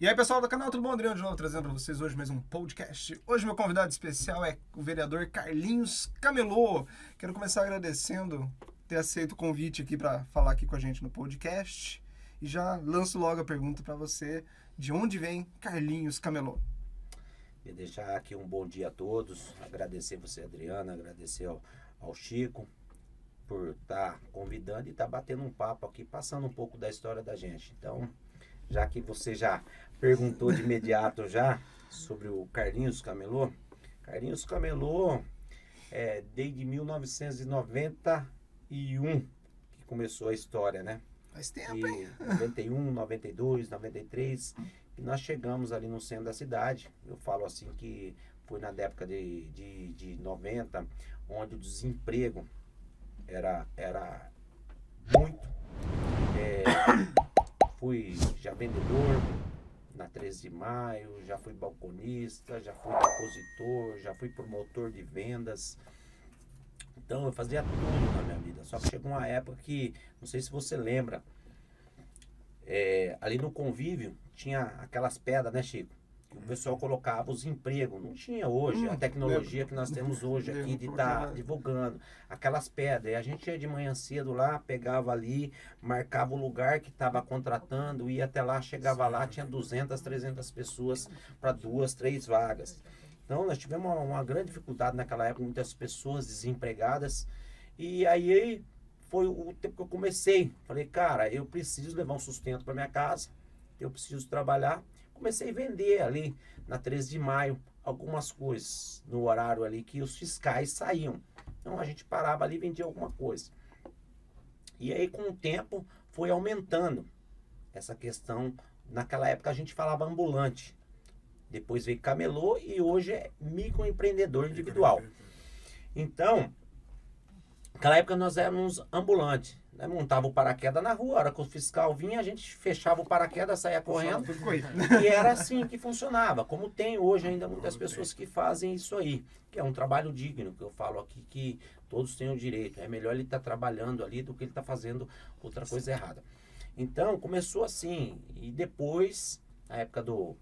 E aí, pessoal do canal, tudo bom? Adriano de novo, trazendo para vocês hoje mais um podcast. Hoje meu convidado especial é o vereador Carlinhos Camelô. Quero começar agradecendo ter aceito o convite aqui para falar aqui com a gente no podcast. E já lanço logo a pergunta para você, de onde vem Carlinhos Camelô? E deixar aqui um bom dia a todos, agradecer você, Adriana, agradecer ao Chico por estar convidando e estar batendo um papo aqui, passando um pouco da história da gente. Então, já que você já perguntou de imediato já sobre o Carlinhos Camelô, Carlinhos Camelô é desde 1991 que começou a história, né? Faz tempo, E hein? 91, 92, 93, e nós chegamos ali no centro da cidade. Eu falo assim que foi na época de 90, onde o desemprego era muito. Fui já vendedor na 13 de maio, já fui balconista, já fui depositor, já fui promotor de vendas. Então eu fazia tudo na minha vida. Só que chegou uma época que, não sei se você lembra, ali no convívio tinha aquelas pedras, né, Chico? Que o pessoal colocava os empregos. Não tinha hoje a tecnologia que nós temos hoje aqui de estar divulgando aquelas pedras. E a gente ia de manhã cedo lá, pegava ali, marcava o lugar que estava contratando, ia até lá, chegava lá, tinha 200, 300 pessoas para 2, 3 vagas. Então nós tivemos uma grande dificuldade naquela época, muitas pessoas desempregadas. E aí foi o tempo que eu comecei. Falei, cara, eu preciso levar um sustento para minha casa, eu preciso trabalhar. Comecei a vender ali na 13 de maio algumas coisas, no horário ali que os fiscais saíam. Então a gente parava ali e vendia alguma coisa. E aí com o tempo foi aumentando essa questão. Naquela época a gente falava ambulante. Depois veio camelô e hoje é microempreendedor individual. Então, naquela época nós éramos ambulantes, né? Montava o paraquedas na rua, a hora que o fiscal vinha, a gente fechava o paraquedas, saía correndo. E era assim que funcionava. Como tem hoje ainda muitas pessoas que fazem isso aí, que é um trabalho digno, que eu falo aqui que todos têm o direito. É melhor ele estar trabalhando ali do que ele estar fazendo outra coisa errada. Então, começou assim. E depois, na época do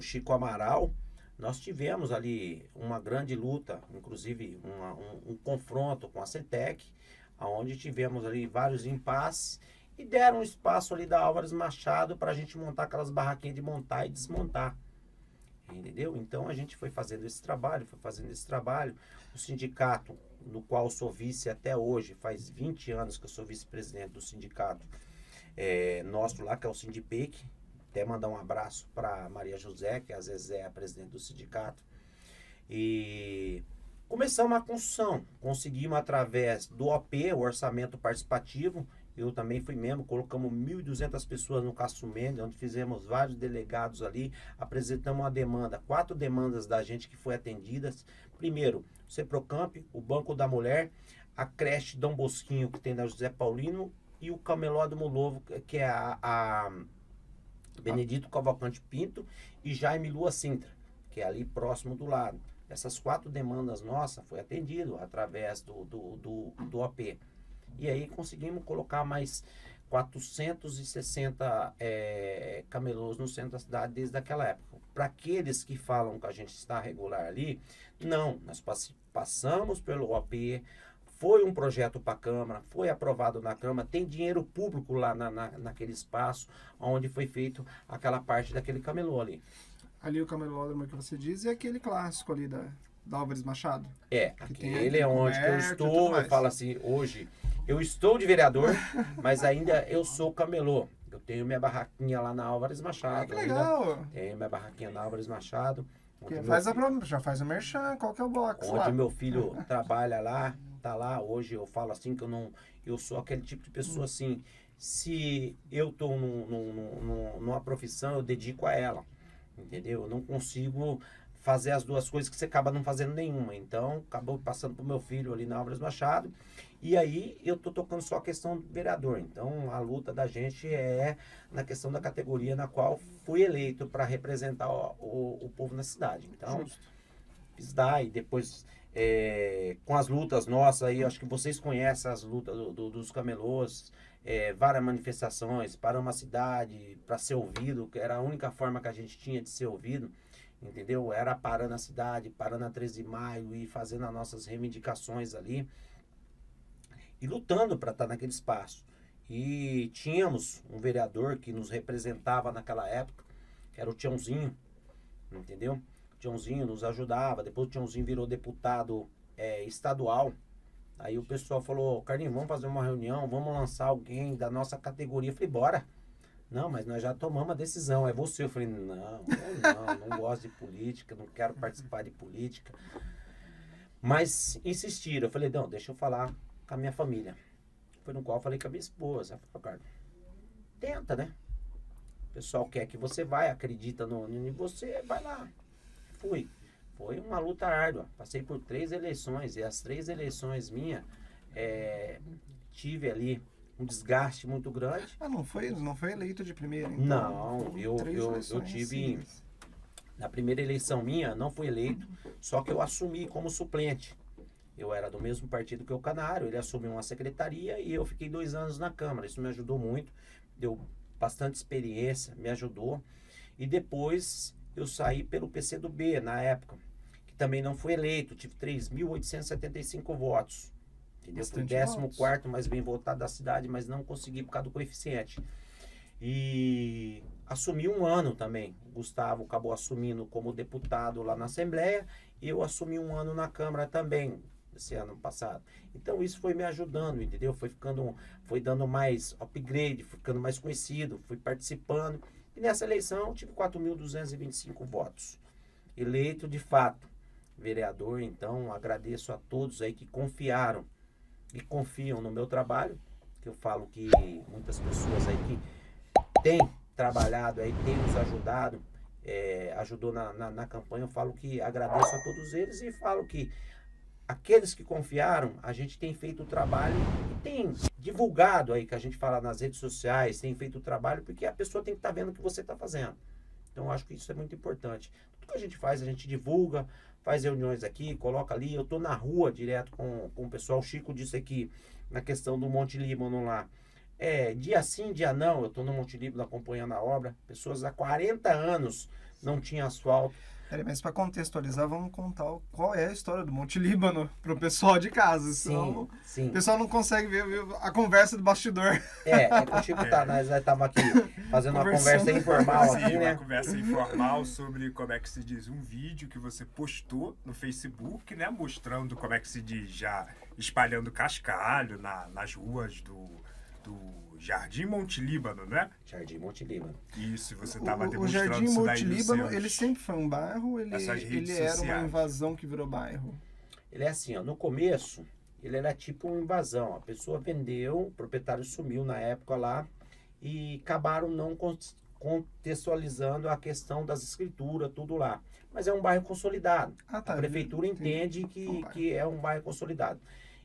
Chico Amaral, nós tivemos ali uma grande luta, inclusive um confronto com a CETEC, onde tivemos ali vários impasses e deram um espaço ali da Álvares Machado para a gente montar aquelas barraquinhas de montar e desmontar. Entendeu? Então a gente foi fazendo esse trabalho, O sindicato, no qual eu sou vice até hoje, faz 20 anos que eu sou vice-presidente do sindicato nosso lá, que é o Sindipec. Até mandar um abraço para Maria José, que às vezes é a presidente do sindicato. E começamos a construção. Conseguimos através do OP, o Orçamento Participativo. Eu também fui membro, colocamos 1.200 pessoas no Castro Mendes, onde fizemos vários delegados ali, apresentamos uma demanda, 4 demandas da gente que foi atendidas. Primeiro, o Ceprocamp, o Banco da Mulher, a creche Dom Bosquinho, que tem da José Paulino, e o Cameló do Mulovo, que é a Benedito Cavalcante Pinto e Jaime Lua Sintra, que é ali próximo do lado. Essas 4 demandas nossas foi atendido através do OP. E aí conseguimos colocar mais 460 camelôs no centro da cidade desde aquela época. Para aqueles que falam que a gente está regular ali, não, nós passamos pelo OP, foi um projeto para a Câmara, foi aprovado na Câmara, tem dinheiro público lá naquele espaço onde foi feito aquela parte daquele camelô ali. Ali o camelódromo que você diz é aquele clássico ali da Álvares Machado. Aquele é onde que eu estou, eu falo assim, hoje eu estou de vereador, mas ainda eu sou camelô. Eu tenho minha barraquinha lá na Álvares Machado. Que legal! Tenho minha barraquinha na Álvares Machado. Já faz o merchan, qual que é o box lá? Onde meu filho trabalha lá, tá lá. Hoje eu falo assim que eu sou aquele tipo de pessoa assim, se eu tô numa profissão, eu dedico a ela, entendeu? Eu não consigo fazer as duas coisas que você acaba não fazendo nenhuma. Então, acabou passando pro meu filho ali na Álvares Machado. E aí, eu tô tocando só a questão do vereador. Então, a luta da gente é na questão da categoria na qual fui eleito para representar o povo na cidade. Então, fiz daí, depois com as lutas nossas aí, acho que vocês conhecem as lutas dos camelôs, várias manifestações, paramos a cidade para ser ouvido, que era a única forma que a gente tinha de ser ouvido, entendeu? Era parando a cidade, parando a 13 de maio e fazendo as nossas reivindicações ali e lutando para estar naquele espaço. E tínhamos um vereador que nos representava naquela época, que era o Tiãozinho, entendeu? O Tiãozinho nos ajudava, depois o Tiãozinho virou deputado estadual. Aí o pessoal falou, Carlinhos, vamos fazer uma reunião, vamos lançar alguém da nossa categoria. Eu falei, bora. Não, mas nós já tomamos a decisão, é você. Eu falei, não gosto de política, não quero participar de política. Mas insistiram, eu falei, não, deixa eu falar com a minha família. Foi no qual eu falei com a minha esposa. Eu falei, Carlos, tenta, né? O pessoal quer que você vai, acredita em você, vai lá. Fui. Foi uma luta árdua. Passei por 3 eleições e as 3 eleições minhas tive ali um desgaste muito grande. Não foi eleito de primeira, então? Não, eu tive... Na primeira eleição minha, não fui eleito, só que eu assumi como suplente. Eu era do mesmo partido que o Canário, ele assumiu uma secretaria e eu fiquei 2 anos na Câmara. Isso me ajudou muito, deu bastante experiência, me ajudou. E depois eu saí pelo PCdoB na época, que também não fui eleito, tive 3.875 votos. Entendeu? Fui 14º mais bem votado da cidade, mas não consegui por causa do coeficiente. E assumi 1 ano também. O Gustavo acabou assumindo como deputado lá na Assembleia e eu assumi 1 ano na Câmara também, esse ano passado. Então isso foi me ajudando, entendeu? Foi dando mais upgrade, fui ficando mais conhecido, fui participando. E nessa eleição eu tive 4.225 votos. Eleito de fato vereador, então agradeço a todos aí que confiaram e confiam no meu trabalho, que eu falo que muitas pessoas aí que têm trabalhado aí, têm nos ajudado, ajudou na campanha, eu falo que agradeço a todos eles e falo que aqueles que confiaram, a gente tem feito o trabalho e tem divulgado aí, que a gente fala nas redes sociais, tem feito o trabalho, porque a pessoa tem que estar vendo o que você está fazendo. Então eu acho que isso é muito importante. Tudo que a gente faz, a gente divulga, faz reuniões aqui, coloca ali. Eu tô na rua direto com o pessoal. O Chico disse aqui na questão do Monte Líbano lá. Dia sim, dia não. Eu tô no Monte Líbano acompanhando a obra. Pessoas há 40 anos não tinham asfalto. Mas para contextualizar, vamos contar qual é a história do Monte Líbano pro pessoal de casa. Sim, sim. O pessoal não consegue ver a conversa do bastidor. Que o Chico nós estamos aqui fazendo uma conversa informal aqui, né? Uma conversa informal sobre como é que se diz, um vídeo que você postou no Facebook, né? Mostrando como é que se diz, já espalhando cascalho nas ruas do Jardim Monte Líbano, né? Jardim Monte Líbano. Isso, você estava demonstrando o Jardim isso Monte daí Líbano, ele sempre foi um bairro, ele era uma invasão que virou bairro? Ele é assim, ó, no começo, ele era tipo uma invasão. A pessoa vendeu, o proprietário sumiu na época lá e acabaram não contextualizando a questão das escrituras, tudo lá. Mas é um bairro consolidado. A prefeitura entende que é um bairro consolidado.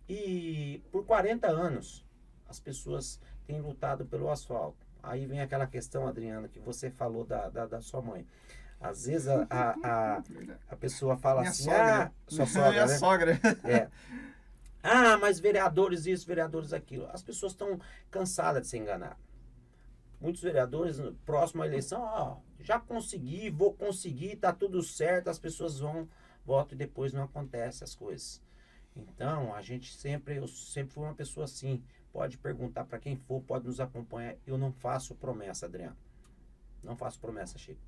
E por 40 anos, as pessoas têm lutado pelo asfalto. Aí vem aquela questão, Adriana, que você falou da sua mãe. Às vezes a pessoa fala minha assim, sogra. Sua sogra, minha né? sogra. Mas vereadores isso, vereadores aquilo. As pessoas estão cansadas de se enganar. Muitos vereadores, próximo à eleição, já consegui, vou conseguir, tá tudo certo, as pessoas votam e depois não acontece as coisas. Então, eu sempre fui uma pessoa assim. Pode perguntar para quem for, pode nos acompanhar. Eu não faço promessa, Adriano. Não faço promessa, Chico.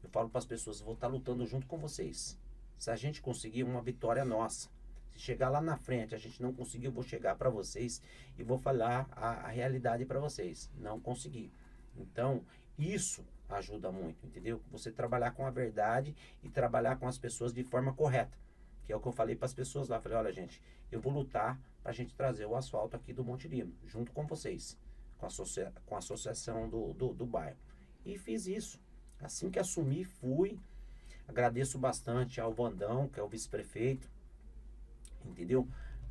Eu falo para as pessoas, vou estar lutando junto com vocês. Se a gente conseguir, uma vitória nossa. Se chegar lá na frente, a gente não conseguir, eu vou chegar para vocês e vou falar a realidade para vocês. Não consegui. Então, isso ajuda muito, entendeu? Você trabalhar com a verdade e trabalhar com as pessoas de forma correta. Que é o que eu falei para as pessoas lá. Falei, olha, gente, eu vou lutar para a gente trazer o asfalto aqui do Monte Líbano, junto com vocês, com a associação do bairro. E fiz isso. Assim que assumi, fui. Agradeço bastante ao Vandão, que é o vice-prefeito, entendeu?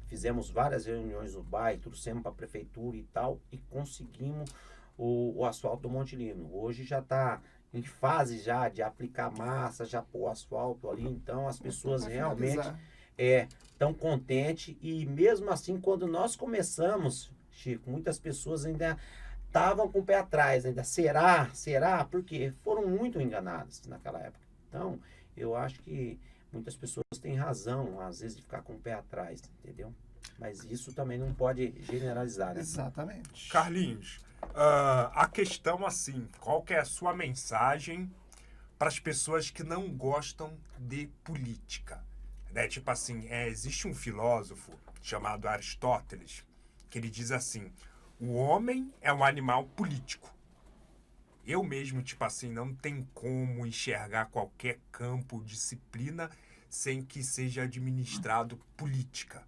Fizemos várias reuniões no bairro, trouxemos para a prefeitura e tal, e conseguimos o asfalto do Monte Líbano. Hoje já está em fase já de aplicar massa, já pôr asfalto ali, então as pessoas realmente estão contentes. E mesmo assim, quando nós começamos, Chico, muitas pessoas ainda estavam com o pé atrás, ainda será? Porque foram muito enganadas naquela época. Então, eu acho que muitas pessoas têm razão, às vezes, de ficar com o pé atrás, entendeu? Mas isso também não pode generalizar, né? Exatamente. Carlinhos, a questão assim, qual que é a sua mensagem para as pessoas que não gostam de política? Né? Tipo assim, existe um filósofo chamado Aristóteles, que ele diz assim, o homem é um animal político. Eu mesmo, tipo assim, não tem como enxergar qualquer campo, disciplina, sem que seja administrado política.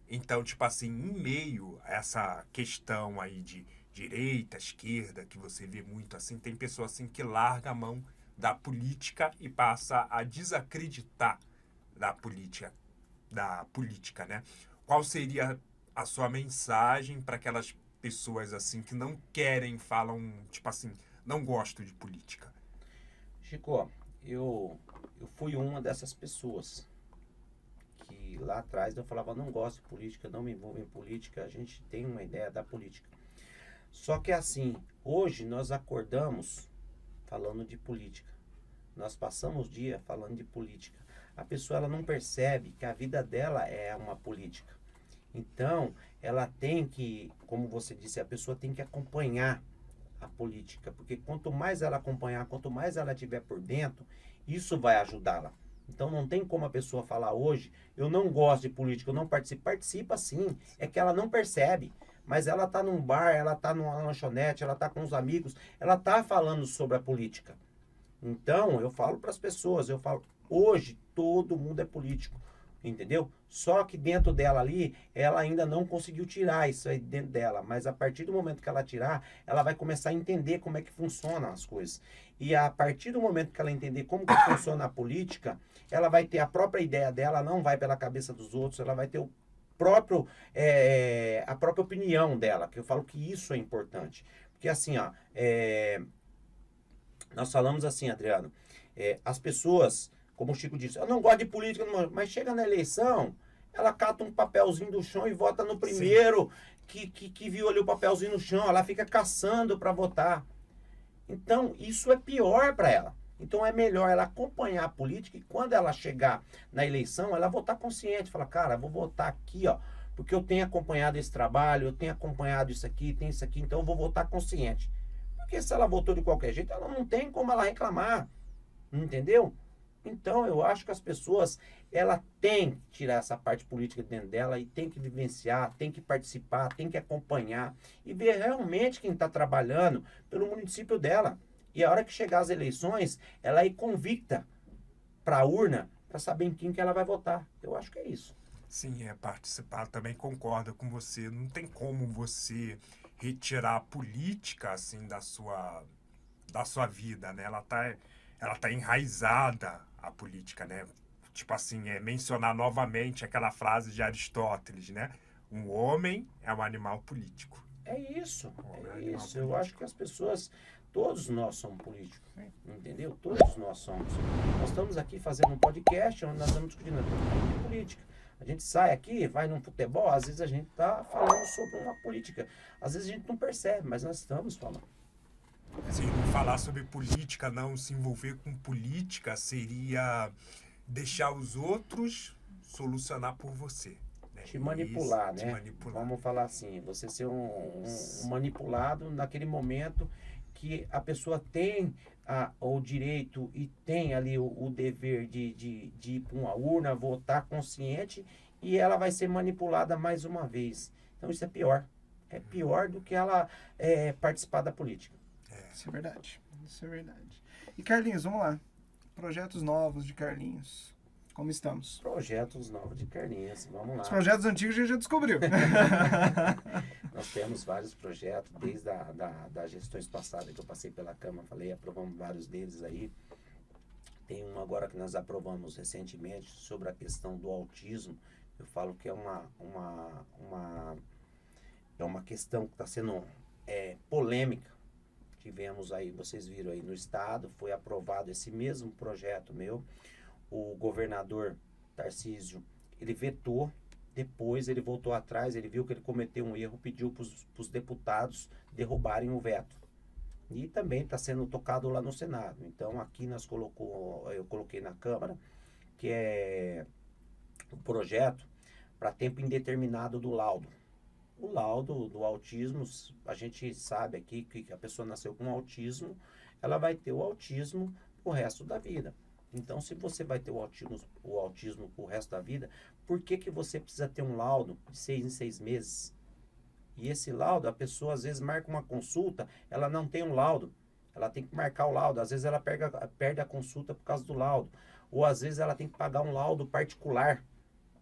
Então, tipo assim, em meio a essa questão aí de direita, esquerda, que você vê muito assim, tem pessoa assim que larga a mão da política e passa a desacreditar da política, né? Qual seria a sua mensagem para aquelas pessoas assim que não querem, falam, tipo assim, não gosto de política? Chico, eu fui uma dessas pessoas que lá atrás eu falava, não gosto de política, não me envolvo em política, a gente tem uma ideia da política. Só que assim, hoje nós acordamos falando de política. Nós passamos o dia falando de política. A pessoa ela não percebe que a vida dela é uma política. Então, ela tem que, como você disse, a pessoa tem que acompanhar a política, porque quanto mais ela acompanhar, quanto mais ela estiver por dentro, isso vai ajudá-la. Então não tem como a pessoa falar hoje, eu não gosto de política, eu não participo. Participa sim, é que ela não percebe. Mas ela está num bar, ela está numa lanchonete, ela está com os amigos, ela está falando sobre a política. Então eu falo para as pessoas, eu falo, hoje todo mundo é político. Entendeu? Só que dentro dela ali, ela ainda não conseguiu tirar isso aí dentro dela. Mas a partir do momento que ela tirar, ela vai começar a entender como é que funcionam as coisas. E a partir do momento que ela entender como que funciona a política, ela vai ter a própria ideia dela, não vai pela cabeça dos outros, ela vai ter o próprio, a própria opinião dela. Que eu falo que isso é importante. Porque assim, ó, nós falamos assim, Adriano, as pessoas... Como o Chico disse, eu não gosto de política, mas chega na eleição, ela cata um papelzinho do chão e vota no primeiro que viu ali o papelzinho no chão, ela fica caçando para votar. Então, isso é pior para ela. Então, é melhor ela acompanhar a política e quando ela chegar na eleição, ela votar consciente. Fala, cara, vou votar aqui, ó, porque eu tenho acompanhado esse trabalho, eu tenho acompanhado isso aqui, tem isso aqui, então eu vou votar consciente. Porque se ela votou de qualquer jeito, ela não tem como ela reclamar. Entendeu? Então, eu acho que as pessoas, ela tem que tirar essa parte política dentro dela e tem que vivenciar, tem que participar, tem que acompanhar e ver realmente quem está trabalhando pelo município dela. E a hora que chegar as eleições, ela ir convicta para a urna para saber em quem que ela vai votar. Eu acho que é isso. Sim, participar, também concordo com você. Não tem como você retirar a política assim da sua vida, né? Ela tá enraizada, a política, né? Tipo assim, mencionar novamente aquela frase de Aristóteles, né? Um homem é um animal político. É isso, Eu acho que as pessoas, todos nós somos políticos, entendeu? Todos nós somos. Nós estamos aqui fazendo um podcast onde nós estamos discutindo política. A gente sai aqui, vai num futebol, às vezes a gente está falando sobre uma política. Às vezes a gente não percebe, mas nós estamos falando. Assim, não falar sobre política, não se envolver com política, seria deixar os outros solucionar por você. Né? Te manipular, Isso, né? Te manipular. Vamos falar assim, você ser um manipulado naquele momento que a pessoa tem o direito e tem ali o dever de ir para uma urna, votar consciente e ela vai ser manipulada mais uma vez. Então isso é pior. É pior do que ela participar da política. Isso é verdade. Isso é verdade. E Carlinhos, vamos lá. Projetos novos de Carlinhos. Como estamos? Projetos novos de Carlinhos, vamos lá. Os projetos antigos a gente já descobriu. Nós temos vários projetos, desde das gestões passadas que eu passei pela Câmara, aprovamos vários deles aí. Tem um agora que nós aprovamos recentemente sobre a questão do autismo. Eu falo que é uma questão que está sendo polêmica. Tivemos aí, vocês viram aí no estado, foi aprovado esse mesmo projeto meu. O governador Tarcísio, ele vetou Depois ele voltou atrás, ele viu que ele cometeu um erro, pediu para os deputados derrubarem o veto. E também está sendo tocado lá no Senado. Então aqui eu coloquei na Câmara, que é o projeto para tempo indeterminado do laudo. O laudo do autismo, a gente sabe aqui que a pessoa nasceu com autismo, ela vai ter o autismo o resto da vida. Então, se você vai ter o autismo o resto da vida, por que você precisa ter um laudo de 6 em 6 meses? E esse laudo, a pessoa às vezes marca uma consulta, ela não tem um laudo. Ela tem que marcar o laudo. Às vezes ela perde a consulta por causa do laudo. Ou às vezes ela tem que pagar um laudo particular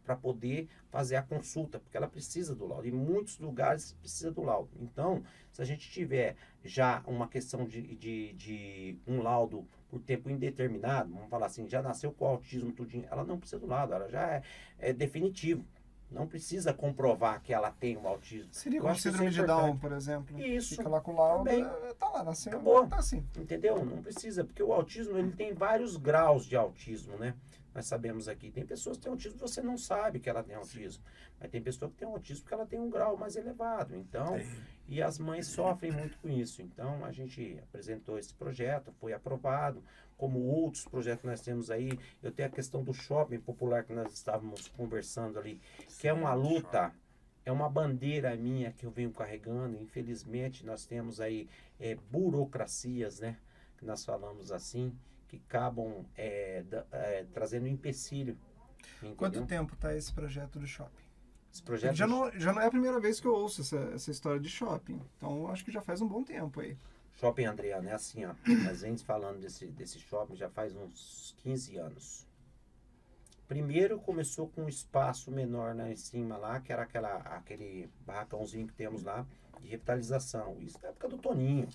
para poder fazer a consulta, porque ela precisa do laudo. Em muitos lugares precisa do laudo. Então, se a gente tiver já uma questão de um laudo por tempo indeterminado, vamos falar assim, já nasceu com autismo, tudinho, ela não precisa do laudo, ela já é definitivo. Não precisa comprovar que ela tem o autismo. Seria como síndrome de Down, por exemplo. Isso. Fica lá com o laudo, também. tá lá, nasceu, Acabou. tá assim. Entendeu? Não precisa, porque o autismo, ele tem vários graus de autismo, né? Nós sabemos aqui, tem pessoas que têm autismo, você não sabe que ela tem autismo. Mas tem pessoa que tem autismo porque ela tem um grau mais elevado. Então, e as mães sofrem muito com isso. Então, a gente apresentou esse projeto, foi aprovado. Como outros projetos que nós temos aí, eu tenho a questão do shopping popular que nós estávamos conversando ali, que é uma luta, é uma bandeira minha que eu venho carregando. Infelizmente, nós temos aí burocracias, né? Que nós falamos assim, que acabam trazendo empecilho. Entendeu? Quanto tempo está esse projeto do shopping? Esse projeto já não é a primeira vez que eu ouço essa história de shopping. Então, acho que já faz um bom tempo aí. Shopping Adriano, é assim, ó. Nós vemos falando desse shopping já faz uns 15 anos. Primeiro começou com um espaço menor lá em cima lá, que era aquele barracãozinho que temos lá, de revitalização. Isso na época do Toninho.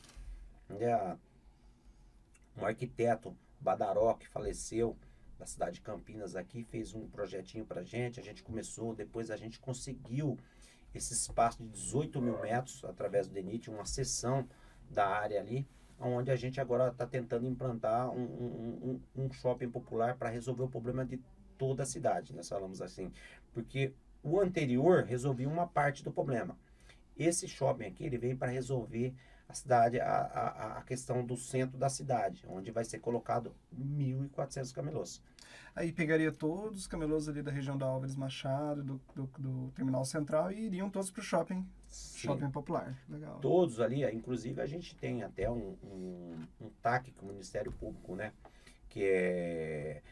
Um arquiteto, Badaró, que faleceu, da cidade de Campinas aqui, fez um projetinho pra gente. A gente começou, depois a gente conseguiu esse espaço de 18 mil metros, através do DENIT, uma seção da área ali, onde a gente agora está tentando implantar um shopping popular para resolver o problema de toda a cidade, nós falamos assim, porque o anterior resolvia uma parte do problema. Esse shopping aqui, ele vem para resolver a cidade, a questão do centro da cidade, onde vai ser colocado 1.400 camelôs. Aí pegaria todos os camelôs ali da região da Álvares Machado, do Terminal Central, e iriam todos para o shopping. Sim. Shopping popular. Legal. Todos ali, inclusive a gente tem até um TAC com o Ministério Público, né? Que é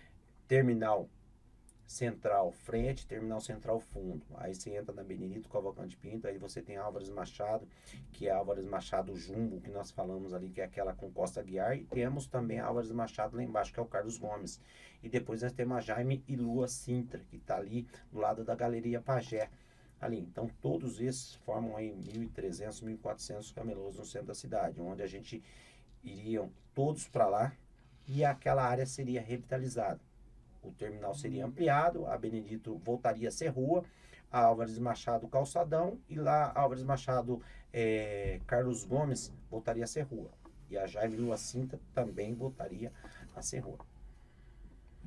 Terminal Central Frente, Terminal Central Fundo. Aí você entra na Benedito Cavalcante Pinto, aí você tem Álvares Machado, que é Álvares Machado Jumbo, que nós falamos ali, que é aquela com Costa Guiar, e temos também Álvares Machado lá embaixo, que é o Carlos Gomes. E depois nós temos a Jaime e Lua Sintra, que está ali do lado da Galeria Pajé. Ali, então todos esses formam aí 1.300, 1.400 camelôs no centro da cidade, onde a gente iriam todos para lá e aquela área seria revitalizada. O terminal seria ampliado, a Benedito voltaria a ser rua, a Álvares Machado calçadão e lá Álvares Machado Carlos Gomes voltaria a ser rua. E a Jaime Lua Cinta também voltaria a ser rua.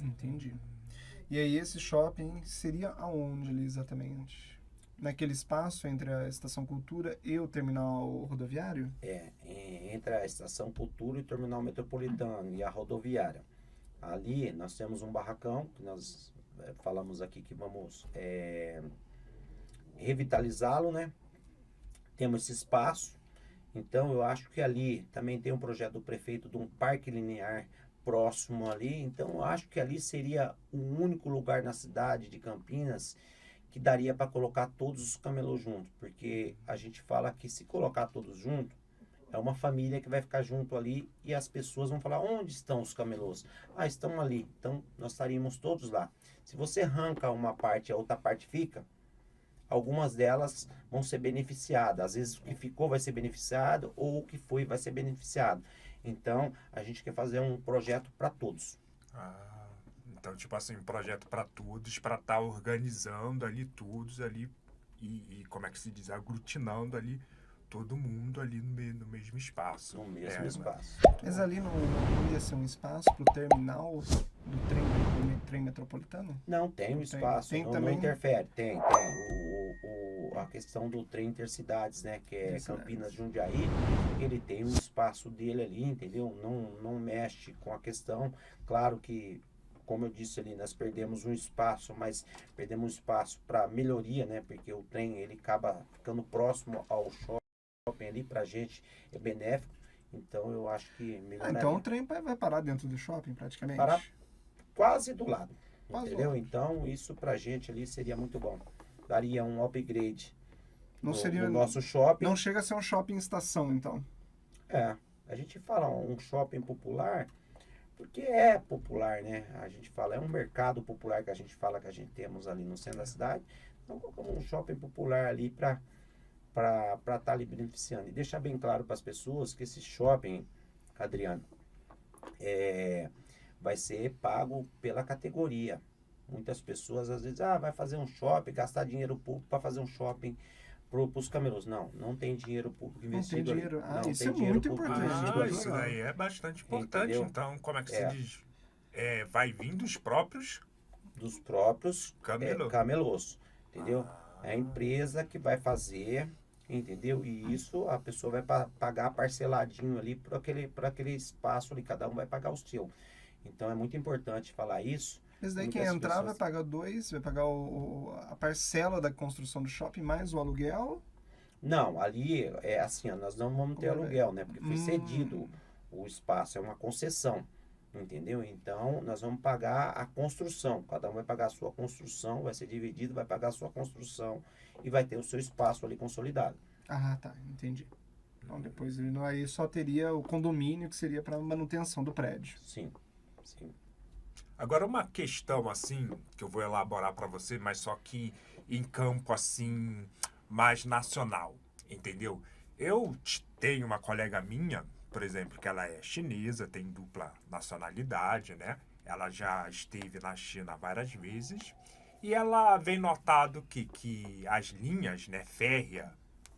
Entendi. E aí esse shopping seria aonde ali exatamente? Naquele espaço entre a Estação Cultura e o terminal rodoviário? Entre a Estação Cultura e o terminal metropolitano e a rodoviária. Ali nós temos um barracão, que nós falamos aqui que vamos revitalizá-lo, né? Temos esse espaço, então eu acho que ali também tem um projeto do prefeito de um parque linear próximo ali, então eu acho que ali seria o único lugar na cidade de Campinas que daria para colocar todos os camelôs juntos, porque a gente fala que se colocar todos juntos, é uma família que vai ficar junto ali e as pessoas vão falar, onde estão os camelôs? Ah, estão ali, então nós estaríamos todos lá. Se você arranca uma parte e a outra parte fica, algumas delas vão ser beneficiadas, às vezes o que ficou vai ser beneficiado ou o que foi vai ser beneficiado. Então, a gente quer fazer um projeto para todos. Então, tipo assim, um projeto para todos, para estar organizando ali todos ali e como é que se diz, aglutinando ali todo mundo ali no mesmo espaço. No mesmo espaço. Mas ali não ia ser um espaço para o terminal do trem trem metropolitano? Não, tem um espaço, tem não, também? não interfere, tem. A questão do trem intercidades, né, que é Campinas, Jundiaí, ele tem um espaço dele ali, entendeu? Não mexe com a questão, claro que, como eu disse ali, nós perdemos um espaço, mas perdemos um espaço para melhoria, né, porque o trem, ele acaba ficando próximo ao shopping ali, pra gente é benéfico, então eu acho que melhoraria. Então o trem vai parar dentro do shopping, praticamente? Parar quase do lado, Quase entendeu? do lado. Então isso pra gente ali seria muito bom. Daria um upgrade Não seria, no nosso shopping. não chega a ser um shopping estação, então. A gente fala um shopping popular, porque é popular, né? A gente fala, é um mercado popular que a gente fala que a gente temos ali no centro da cidade. Então colocamos um shopping popular ali para estar ali beneficiando. E deixar bem claro para as pessoas que esse shopping, Adriano, vai ser pago pela categoria. Muitas pessoas às vezes, vai fazer um shopping, gastar dinheiro público para fazer um shopping para os camelôs. Não tem dinheiro público investido. Não tem dinheiro. Não Isso tem é dinheiro muito público importante. investido ali. Isso daí é bastante importante. Entendeu? Então, como é que se diz? Vai vir dos próprios camelôs, entendeu? É a empresa que vai fazer, entendeu? E isso a pessoa vai pagar parceladinho ali por aquele espaço ali, cada um vai pagar o seu. Então é muito importante falar isso. Mas daí Muitas quem entrar pessoas- vai pagar vai pagar a parcela da construção do shopping mais o aluguel. Não, ali é assim, ó, nós não vamos ter aluguel, né? Porque foi cedido o espaço, é uma concessão, entendeu? Então, nós vamos pagar a construção. Cada um vai pagar a sua construção, vai ser dividido, vai pagar a sua construção e vai ter o seu espaço ali consolidado. Ah, tá, entendi. Então depois aí só teria o condomínio que seria para manutenção do prédio. Sim, sim. Agora, uma questão assim, que eu vou elaborar para você, mas só que em campo assim, mais nacional, entendeu? Eu tenho uma colega minha, por exemplo, que ela é chinesa, tem dupla nacionalidade, né? Ela já esteve na China várias vezes e ela vem notado que as linhas, né, férrea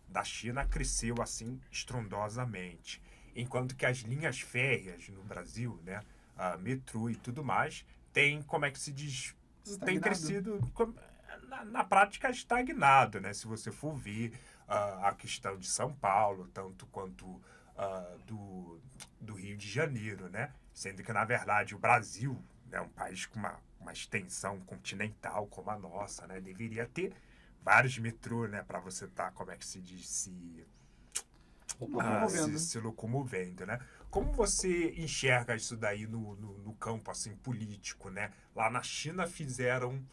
da China cresceu assim estrondosamente, enquanto que as linhas férreas no Brasil, né, a metrô e tudo mais, tem, como é que se diz, tem Estagnado. crescido na prática estagnado, né? Se você for ver a questão de São Paulo, tanto quanto do Rio de Janeiro, né? Sendo que, na verdade, o Brasil é um país com uma extensão continental como a nossa, né? Deveria ter vários metrôs, né? Para você estar, como é que se diz, se locomovendo, né? Como você enxerga isso daí no campo, assim, político, né? Lá na China fizeram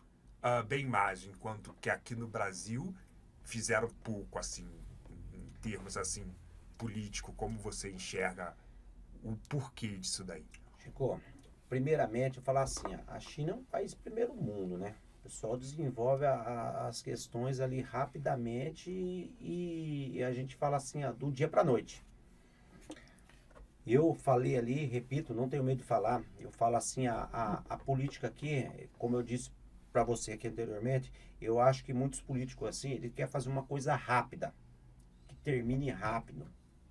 bem mais, enquanto que aqui no Brasil fizeram pouco, assim, em termos, assim, político. Como você enxerga o porquê disso daí? Chico, primeiramente, eu falar assim, a China é um país primeiro mundo, né? O pessoal desenvolve as questões ali rapidamente e a gente fala assim, do dia para noite. Eu falei ali, repito, não tenho medo de falar, eu falo assim, a política aqui, como eu disse para você aqui anteriormente, eu acho que muitos políticos assim, ele quer fazer uma coisa rápida, que termine rápido,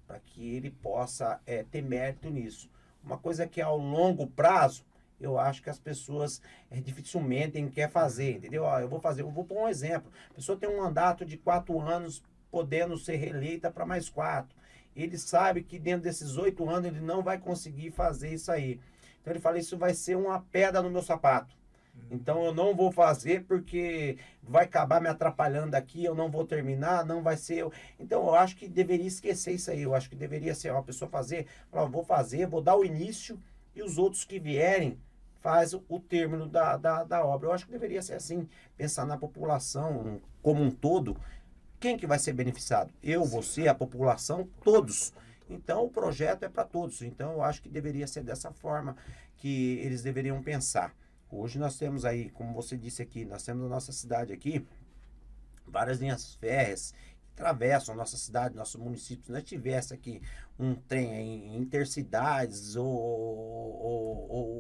para que ele possa ter mérito nisso. Uma coisa que é ao longo prazo, eu acho que as pessoas dificilmente querem fazer, entendeu? Eu vou pôr um exemplo. A pessoa tem um mandato de 4 anos, podendo ser reeleita para mais 4. Ele sabe que dentro desses 8 anos ele não vai conseguir fazer isso aí. Então ele fala, isso vai ser uma pedra no meu sapato. Então eu não vou fazer porque vai acabar me atrapalhando aqui, eu não vou terminar, não vai ser... Então eu acho que deveria esquecer isso aí. Eu acho que deveria ser uma pessoa fazer, falar, vou fazer, vou dar o início e os outros que vierem faz o término da obra. Eu acho que deveria ser assim, pensar na população como um todo. Quem que vai ser beneficiado? Eu, você, a população, todos. Então o projeto é para todos. Então eu acho que deveria ser dessa forma que eles deveriam pensar. Hoje nós temos aí, como você disse aqui, nós temos na nossa cidade aqui várias linhas férreas que atravessam a nossa cidade, nosso município. Se nós tivesse aqui um trem em intercidades ou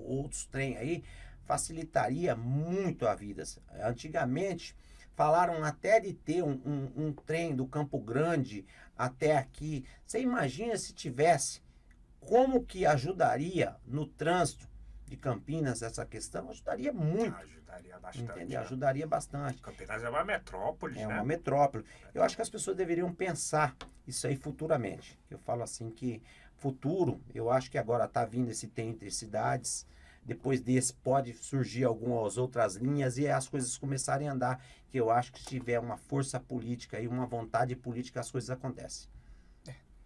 outros trem aí, facilitaria muito a vida. Antigamente, falaram até de ter um trem do Campo Grande até aqui. Você imagina se tivesse, como que ajudaria no trânsito de Campinas essa questão, ajudaria muito. Ajudaria bastante. Entendeu? Ajudaria bastante. Campinas é uma metrópole, É né? uma metrópole. Eu acho que as pessoas deveriam pensar isso aí futuramente. Eu falo assim que futuro, eu acho que agora está vindo esse trem entre cidades. Depois desse pode surgir algumas outras linhas e as coisas começarem a andar. Que eu acho que se tiver uma força política e uma vontade política, as coisas acontecem.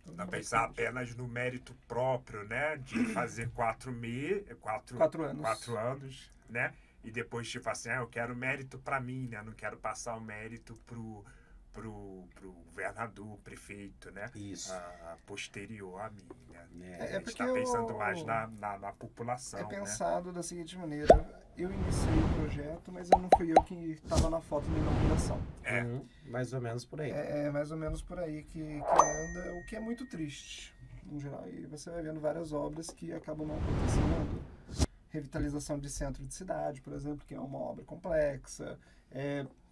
Não pensar apenas no mérito próprio, né? De fazer 4 anos. 4 anos, né? E depois, tipo assim, eu quero mérito para mim, né? Não quero passar o mérito pro governador, prefeito, né? Isso. Posterior a mim, né? É A gente porque está pensando mais na população, é né? pensado da seguinte maneira, eu iniciei o projeto, mas eu não fui eu que estava na foto da inauguração. Mais ou menos por aí. É mais ou menos por aí que anda, o que é muito triste, em geral. E você vai vendo várias obras que acabam não acontecendo. Revitalização de centro de cidade, por exemplo, que é uma obra complexa.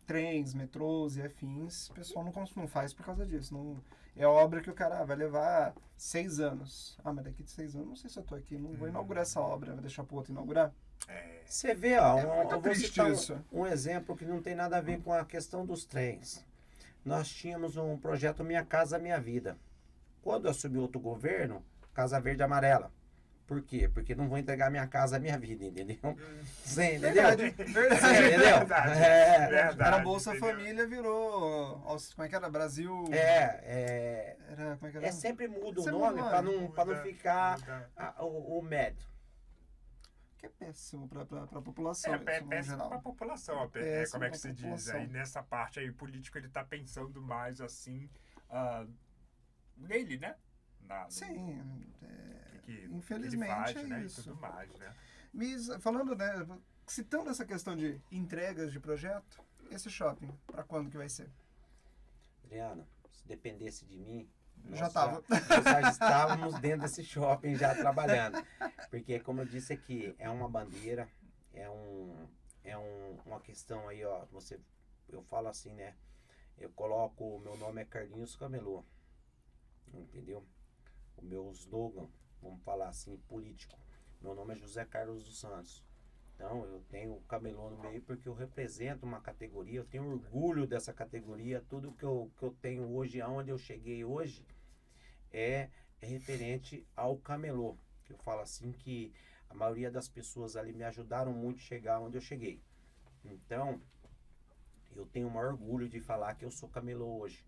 Trens, metrôs e afins, o pessoal não faz por causa disso. Não, é obra que o cara vai levar 6 anos. Mas daqui de 6 anos, não sei se eu tô aqui, não vou inaugurar essa obra, vai deixar pro outro inaugurar. Você vê, ó, muito eu vou triste citar isso. um exemplo que não tem nada a ver com a questão dos trens. Nós tínhamos um projeto Minha Casa Minha Vida. Quando assumiu outro governo, Casa Verde e Amarela. Por quê? Porque não vou entregar minha casa à minha vida, entendeu? Você entendeu? Verdade. Você entendeu? Verdade, Era Bolsa entendeu? Família, virou. Como é que era? Brasil. Era, como é que era? Sempre muda o Sempre nome muda, para não ficar muda. o médio. Que é péssimo pra população. É isso, no péssimo geral. para a população. Péssimo Como é que pra se diz? população. Aí nessa parte aí, o político ele tá pensando mais assim nele, né? Sim. Que Infelizmente ele faz, é né? isso. E tudo mais, né? Mas falando, né? Citando essa questão de entregas de projeto, esse shopping, pra quando que vai ser? Adriana, se dependesse de mim, Já tava. Nós já estávamos dentro desse shopping já trabalhando. Porque, como eu disse aqui, é uma bandeira, uma questão aí, ó. Eu falo assim, né? Eu coloco, o meu nome é Carlinhos Camelô. Entendeu? O meu slogan, vamos falar assim, político. Meu nome é José Carlos dos Santos. Então, eu tenho o camelô no meio porque eu represento uma categoria, eu tenho orgulho dessa categoria. Tudo que eu tenho hoje, aonde eu cheguei hoje, é referente ao camelô. Eu falo assim que a maioria das pessoas ali me ajudaram muito a chegar onde eu cheguei. Então, eu tenho o maior orgulho de falar que eu sou camelô hoje.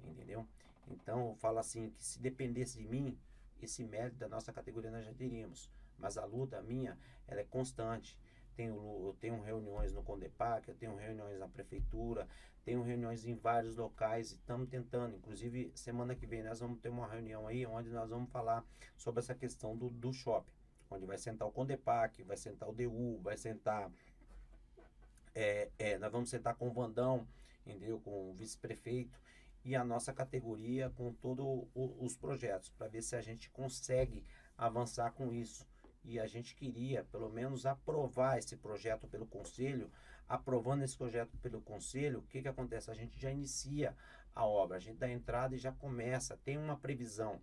Entendeu? Então, eu falo assim, que se dependesse de mim, esse mérito da nossa categoria nós já teríamos. Mas a luta minha, ela é constante. Eu tenho reuniões no Condepac, eu tenho reuniões na prefeitura, tenho reuniões em vários locais e estamos tentando. Inclusive, semana que vem nós vamos ter uma reunião aí, onde nós vamos falar sobre essa questão do shopping. Onde vai sentar o Condepac, vai sentar o DU, vai sentar... nós vamos sentar com o Vandão, entendeu? Com o vice-prefeito. E a nossa categoria com todos os projetos, para ver se a gente consegue avançar com isso. E a gente queria, pelo menos, aprovar esse projeto pelo Conselho. Aprovando esse projeto pelo Conselho, o que acontece? A gente já inicia a obra, a gente dá entrada e já começa, tem uma previsão.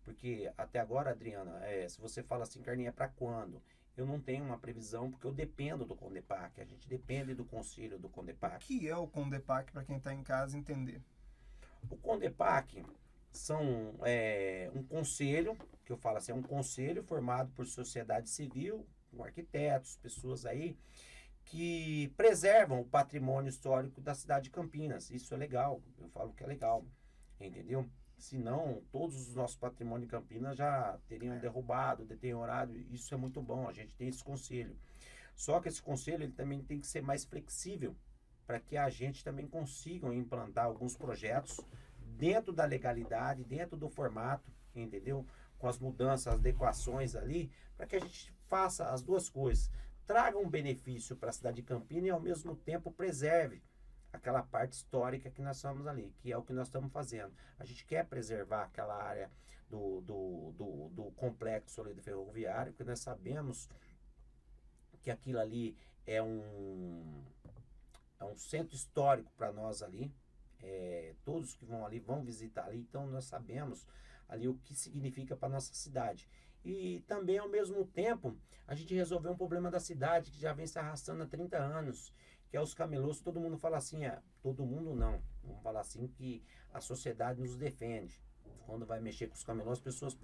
Porque até agora, Adriana, se você fala assim, Carlinhos, é para quando? Eu não tenho uma previsão, porque eu dependo do Condepac, a gente depende do Conselho do Condepac. O que é o Condepac, para quem está em casa entender? O Condepac são um conselho, que eu falo assim, é um conselho formado por sociedade civil, com arquitetos, pessoas aí, que preservam o patrimônio histórico da cidade de Campinas. Isso é legal, eu falo que é legal, entendeu? Senão, todos os nossos patrimônios de Campinas já teriam derrubado, deteriorado, isso é muito bom, a gente tem esse conselho. Só que esse conselho ele também tem que ser mais flexível, para que a gente também consiga implantar alguns projetos dentro da legalidade, dentro do formato, entendeu? Com as mudanças, as adequações ali, para que a gente faça as duas coisas. Traga um benefício para a cidade de Campinas e, ao mesmo tempo, preserve aquela parte histórica que nós estamos ali, que é o que nós estamos fazendo. A gente quer preservar aquela área do complexo ali do ferroviário, porque nós sabemos que aquilo ali é um centro histórico para nós ali. Todos que vão ali vão visitar ali, então nós sabemos ali o que significa para nossa cidade. E também, ao mesmo tempo, a gente resolveu um problema da cidade que já vem se arrastando há 30 anos, que é os camelôs. Todo mundo fala assim, todo mundo não, vamos falar assim que a sociedade nos defende. Quando vai mexer com os camelôs, as pessoas,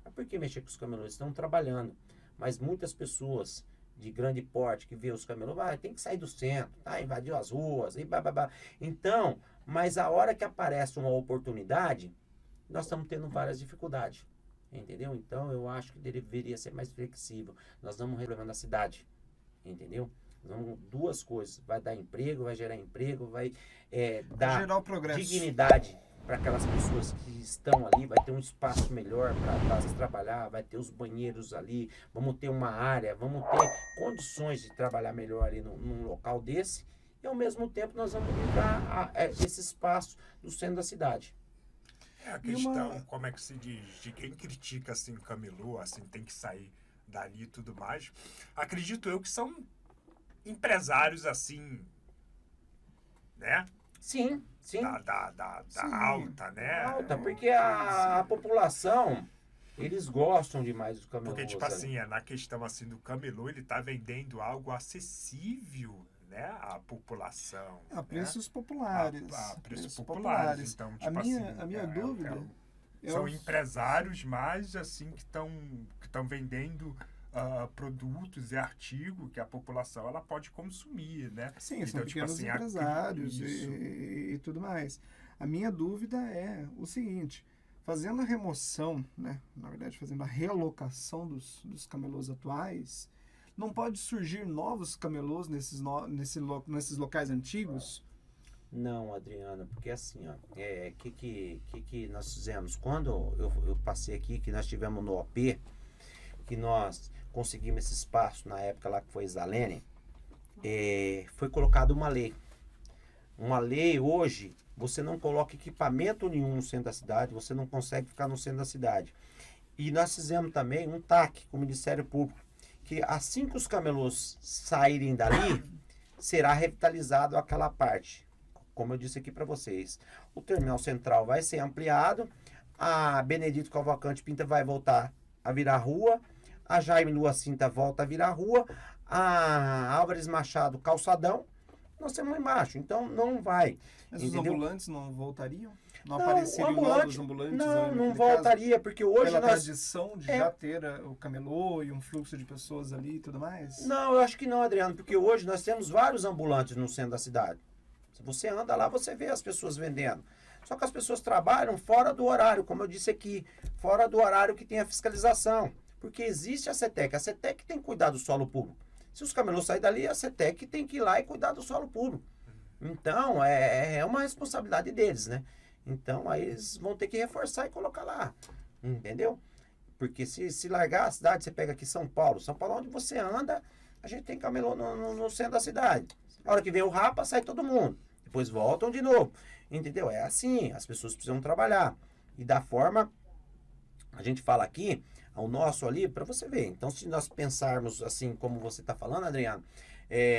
mas por que mexer com os camelôs? Estão trabalhando. Mas muitas pessoas de grande porte que vê os camelôs, tem que sair do centro, tá? Invadiu as ruas, e bababá. Então, mas a hora que aparece uma oportunidade, nós estamos tendo várias dificuldades. Entendeu? Então eu acho que deveria ser mais flexível. Nós vamos resolver na cidade. Entendeu? Vamos, duas coisas. Vai dar emprego, vai gerar emprego, vai dar gerar o progresso, dignidade para aquelas pessoas que estão ali. Vai ter um espaço melhor para trabalhar, vai ter os banheiros ali, vamos ter uma área, vamos ter condições de trabalhar melhor ali num local desse. E ao mesmo tempo nós vamos livrar esse espaço do centro da cidade. A questão, como é que se diz, de quem critica assim camelô, assim, tem que sair dali e tudo mais, acredito eu que são empresários assim, né? Sim, sim. Da Sim. alta, né? Alta, porque a população, eles gostam demais dos camelôs. Porque, tipo assim, na questão assim do camelô, ele tá vendendo algo acessível, né, à população. A preços populares. A preços populares. Então, tipo a minha dúvida... São empresários mais assim que estão vendendo produtos e artigos que a população ela pode consumir, né? Sim, então, são tipo pequenos assim, empresários e tudo mais. A minha dúvida é o seguinte, fazendo a remoção, né, na verdade fazendo a realocação dos camelôs atuais, não pode surgir novos camelôs nesses locais antigos? Não, Adriana, porque assim, ó, que nós fizemos? Quando eu passei aqui, que nós tivemos no OP, que nós conseguimos esse espaço na época lá que foi Zalene, foi colocada uma lei. Uma lei hoje, você não coloca equipamento nenhum no centro da cidade, você não consegue ficar no centro da cidade. E nós fizemos também um TAC com o Ministério Público, que assim que os camelôs saírem dali, será revitalizado aquela parte. Como eu disse aqui para vocês, o terminal central vai ser ampliado, a Benedito Cavalcante Pinta vai voltar a virar rua, a Jaime Lua Cinta volta a virar rua, a Álvares Machado Calçadão, nós temos lá embaixo, então não vai. Mas entendeu? os ambulantes não voltariam? Não apareceriam novos ambulantes? Não voltaria, porque hoje pela nós... tradição de já ter o camelô e um fluxo de pessoas ali e tudo mais? Não, eu acho que não, Adriano, porque hoje nós temos vários ambulantes no centro da cidade. Se você anda lá, você vê as pessoas vendendo. Só que as pessoas trabalham fora do horário, como eu disse aqui, fora do horário que tem a fiscalização. Porque existe a CETEC. A CETEC tem que cuidar do solo público. Se os camelôs saírem dali, a CETEC tem que ir lá e cuidar do solo público. Então, é uma responsabilidade deles, né? Então, aí eles vão ter que reforçar e colocar lá. Entendeu? Porque se largar a cidade, você pega aqui São Paulo. São Paulo, onde você anda, a gente tem camelô no centro da cidade. A hora que vem o Rapa, sai todo mundo. Depois voltam de novo. Entendeu? É assim, as pessoas precisam trabalhar. E da forma, a gente fala aqui, o nosso ali, para você ver. Então, se nós pensarmos assim, como você está falando, Adriano,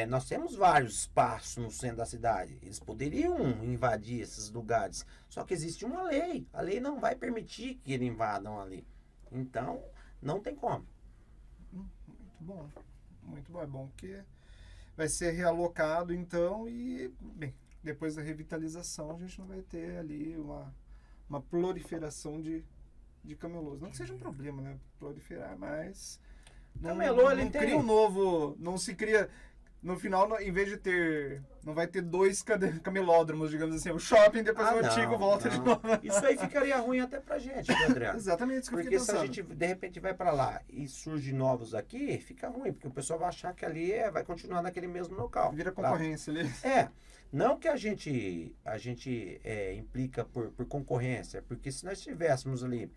nós temos vários espaços no centro da cidade. Eles poderiam invadir esses lugares. Só que existe uma lei. A lei não vai permitir que eles invadam ali. Então, não tem como. Muito bom. Muito bom. É bom que vai ser realocado, então, e, bem, depois da revitalização, a gente não vai ter ali uma proliferação de camelôs. Não que seja um problema, né? Proliferar, mas... Camelô, ele não tem... cria um novo... Não se cria... No final, em vez de ter... Não vai ter dois camelódromos, digamos assim. O shopping, depois o antigo volta de novo. Isso aí ficaria ruim até pra gente, né, Adriano? Exatamente isso que eu Porque fiquei se a pensando. gente, de repente, vai pra lá e surge novos aqui, fica ruim. Porque o pessoal vai achar que ali vai continuar naquele mesmo local. Vira concorrência ali. Não que a gente implica por concorrência. Porque se nós tivéssemos ali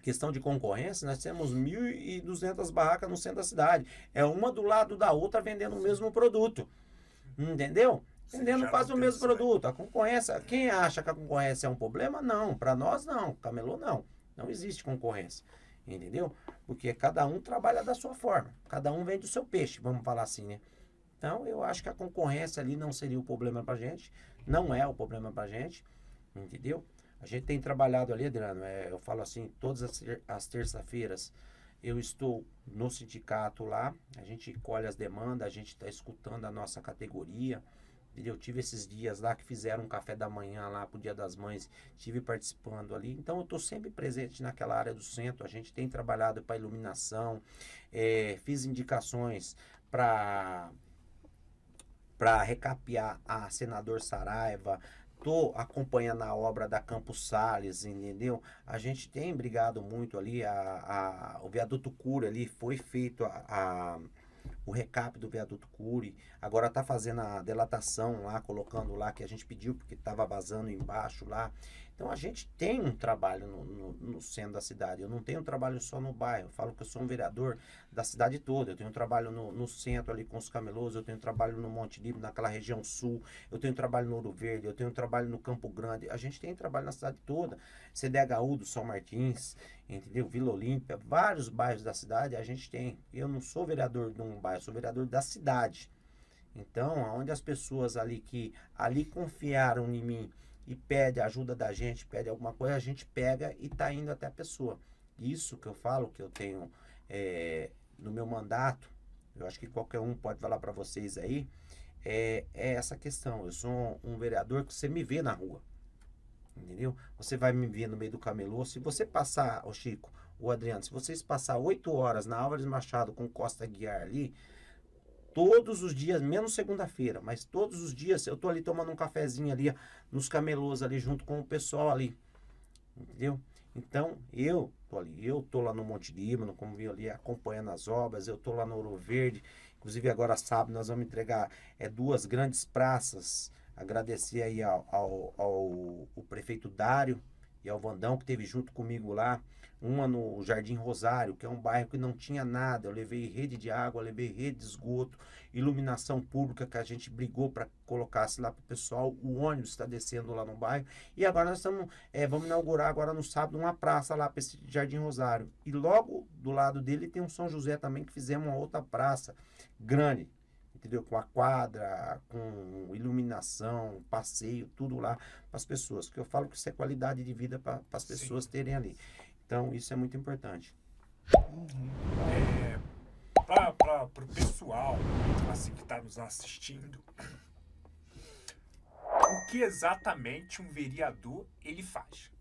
questão de concorrência, nós temos 1.200 barracas no centro da cidade. É uma do lado da outra vendendo o mesmo produto. Entendeu? Vendendo quase o mesmo produto. A concorrência, quem acha que a concorrência é um problema? Não. Para nós, não. Camelô, não. Não existe concorrência. Entendeu? Porque cada um trabalha da sua forma. Cada um vende o seu peixe, vamos falar assim, né? Então, eu acho que a concorrência ali não seria o problema pra gente. Não é o problema pra gente. Entendeu? A gente tem trabalhado ali, Adriano, eu falo assim, todas as terças-feiras eu estou no sindicato lá, a gente colhe as demandas, a gente está escutando a nossa categoria. Eu tive esses dias lá que fizeram um café da manhã lá pro Dia das Mães, estive participando ali. Então eu estou sempre presente naquela área do centro. A gente tem trabalhado para iluminação, fiz indicações para recapear a Senador Saraiva. Estou acompanhando a obra da Campos Sales, entendeu? A gente tem brigado muito ali, o viaduto Cury ali foi feito o recap do viaduto Cury, agora tá fazendo a delatação lá, colocando lá que a gente pediu porque estava vazando embaixo lá. Então a gente tem um trabalho no centro da cidade, eu não tenho um trabalho só no bairro, eu falo que eu sou um vereador da cidade toda, eu tenho um trabalho no centro ali com os camelôs, eu tenho um trabalho no Monte Líbano, naquela região sul, eu tenho um trabalho no Ouro Verde, eu tenho um trabalho no Campo Grande, a gente tem trabalho na cidade toda, CDHU do São Martins, entendeu? Vila Olímpia, vários bairros da cidade a gente tem. Eu não sou vereador de um bairro, sou vereador da cidade. Então, onde as pessoas ali que ali confiaram em mim e pede ajuda da gente, pede alguma coisa, a gente pega e tá indo até a pessoa. Isso que eu falo, que eu tenho no meu mandato, eu acho que qualquer um pode falar para vocês aí, é essa questão. Eu sou um vereador que você me vê na rua. Entendeu? Você vai me ver no meio do camelô. Se você passar, Chico, o Adriano, se vocês passar 8 horas na Álvares Machado com Costa Guiar ali, todos os dias, menos segunda-feira, mas todos os dias eu tô ali tomando um cafezinho ali, nos camelôs ali, junto com o pessoal ali. Entendeu? Então, eu tô ali, eu tô lá no Monte Líbano, como vi ali, acompanhando as obras, eu tô lá no Ouro Verde, inclusive agora sábado nós vamos entregar 2 grandes praças. Agradecer aí ao prefeito Dário e ao Vandão que esteve junto comigo lá. Uma no Jardim Rosário, que é um bairro que não tinha nada. Eu levei rede de água, levei rede de esgoto, iluminação pública que a gente brigou para colocasse lá para o pessoal. O ônibus está descendo lá no bairro. E agora nós vamos inaugurar agora no sábado uma praça lá para esse Jardim Rosário. E logo do lado dele tem um São José também, que fizemos uma outra praça grande. Entendeu? Com a quadra, com iluminação, passeio, tudo lá para as pessoas. Porque eu falo que isso é qualidade de vida para as pessoas terem ali. Então, isso é muito importante. Para o pessoal assim, que está nos assistindo, o que exatamente um vereador ele faz?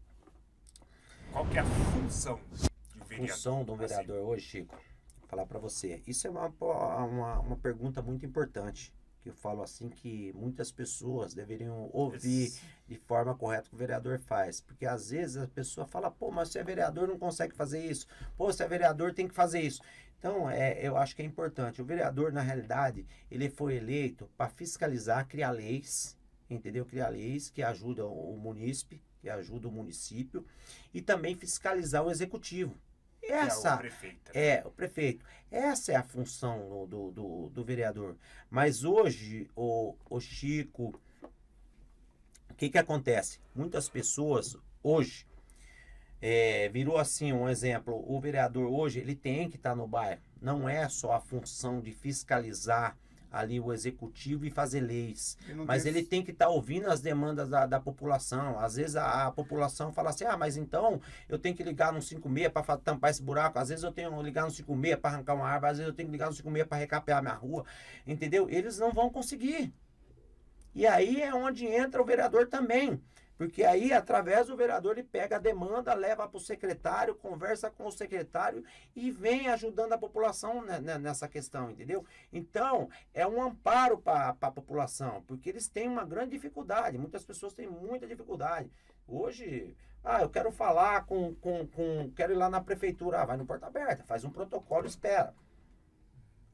Qual que é a função de um vereador? A função de um vereador assim, hoje, Chico, vou falar para você. Isso é uma pergunta muito importante. Que eu falo assim que muitas pessoas deveriam ouvir de forma correta o que o vereador faz. Porque às vezes a pessoa fala, pô, mas se é vereador não consegue fazer isso. Pô, se é vereador tem que fazer isso. Então, eu acho que é importante. O vereador, na realidade, ele foi eleito para fiscalizar, criar leis, entendeu? Criar leis que ajudam o munícipe, que ajudam o município, e também fiscalizar o executivo. Essa é o prefeito, né? o prefeito. Essa é a função do vereador. Mas hoje, o Chico, o que acontece? Muitas pessoas hoje virou assim um exemplo. O vereador hoje ele tem que estar no bairro. Não é só a função de fiscalizar ali o executivo e fazer leis, mas ele tem que estar ouvindo as demandas da população. Às vezes a população fala assim, mas então eu tenho que ligar no 56 para tampar esse buraco, às vezes eu tenho que ligar no 56 para arrancar uma árvore, às vezes eu tenho que ligar no 56 para recapear minha rua, entendeu? Eles não vão conseguir. E aí é onde entra o vereador também. Porque aí, através do vereador, ele pega a demanda, leva para o secretário, conversa com o secretário e vem ajudando a população nessa questão, entendeu? Então, é um amparo para a população, porque eles têm uma grande dificuldade. Muitas pessoas têm muita dificuldade. Hoje, eu quero falar quero ir lá na prefeitura. Vai no porta aberta, faz um protocolo e espera.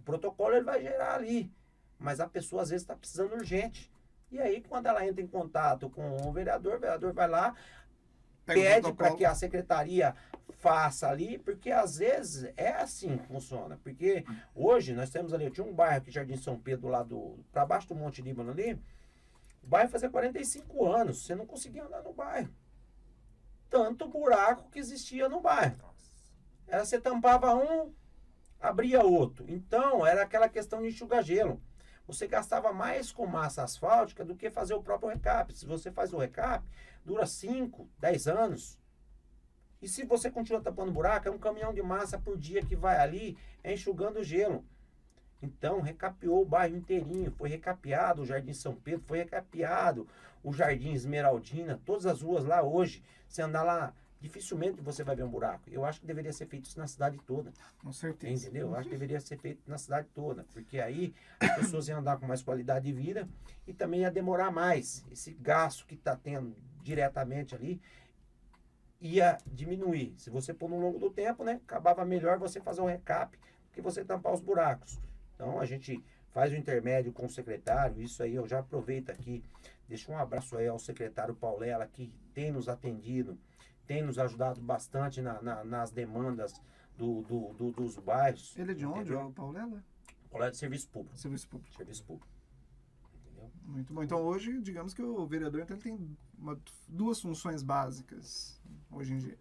O protocolo ele vai gerar ali, mas a pessoa às vezes está precisando urgente. E aí, quando ela entra em contato com o vereador vai lá, pede para que a secretaria faça ali, porque às vezes é assim que funciona. Porque hoje nós temos ali, eu tinha um bairro aqui, Jardim São Pedro, lá para baixo do Monte Líbano ali, o bairro fazia 45 anos, você não conseguia andar no bairro. Tanto buraco que existia no bairro. Você tampava um, abria outro. Então, era aquela questão de enxugar gelo. você gastava mais com massa asfáltica do que fazer o próprio recap. Se você faz o recap, dura 5, 10 anos. E se você continua tapando buraco, é um caminhão de massa por dia que vai ali enxugando o gelo. Então, recapeou o bairro inteirinho, foi recapeado o Jardim São Pedro, foi recapeado o Jardim Esmeraldina, todas as ruas lá hoje. Você andar lá, dificilmente você vai ver um buraco. Eu acho que deveria ser feito isso na cidade toda. Com certeza. Entendeu? Eu acho que deveria ser feito na cidade toda, porque aí as pessoas iam andar com mais qualidade de vida e também ia demorar mais. Esse gasto que está tendo diretamente ali ia diminuir. Se você pôr no longo do tempo, né, acabava melhor você fazer um recap do que você tampar os buracos. Então a gente faz o intermédio com o secretário, isso aí eu já aproveito aqui, deixo um abraço aí ao secretário Paulela, que tem nos atendido, tem nos ajudado bastante nas demandas dos bairros. Ele é de onde, entendeu? o Paulela? Paulela é de serviço público. Serviço público. Serviço público. Entendeu? Muito bom. Então hoje, digamos que o vereador então, ele tem duas funções básicas hoje em dia.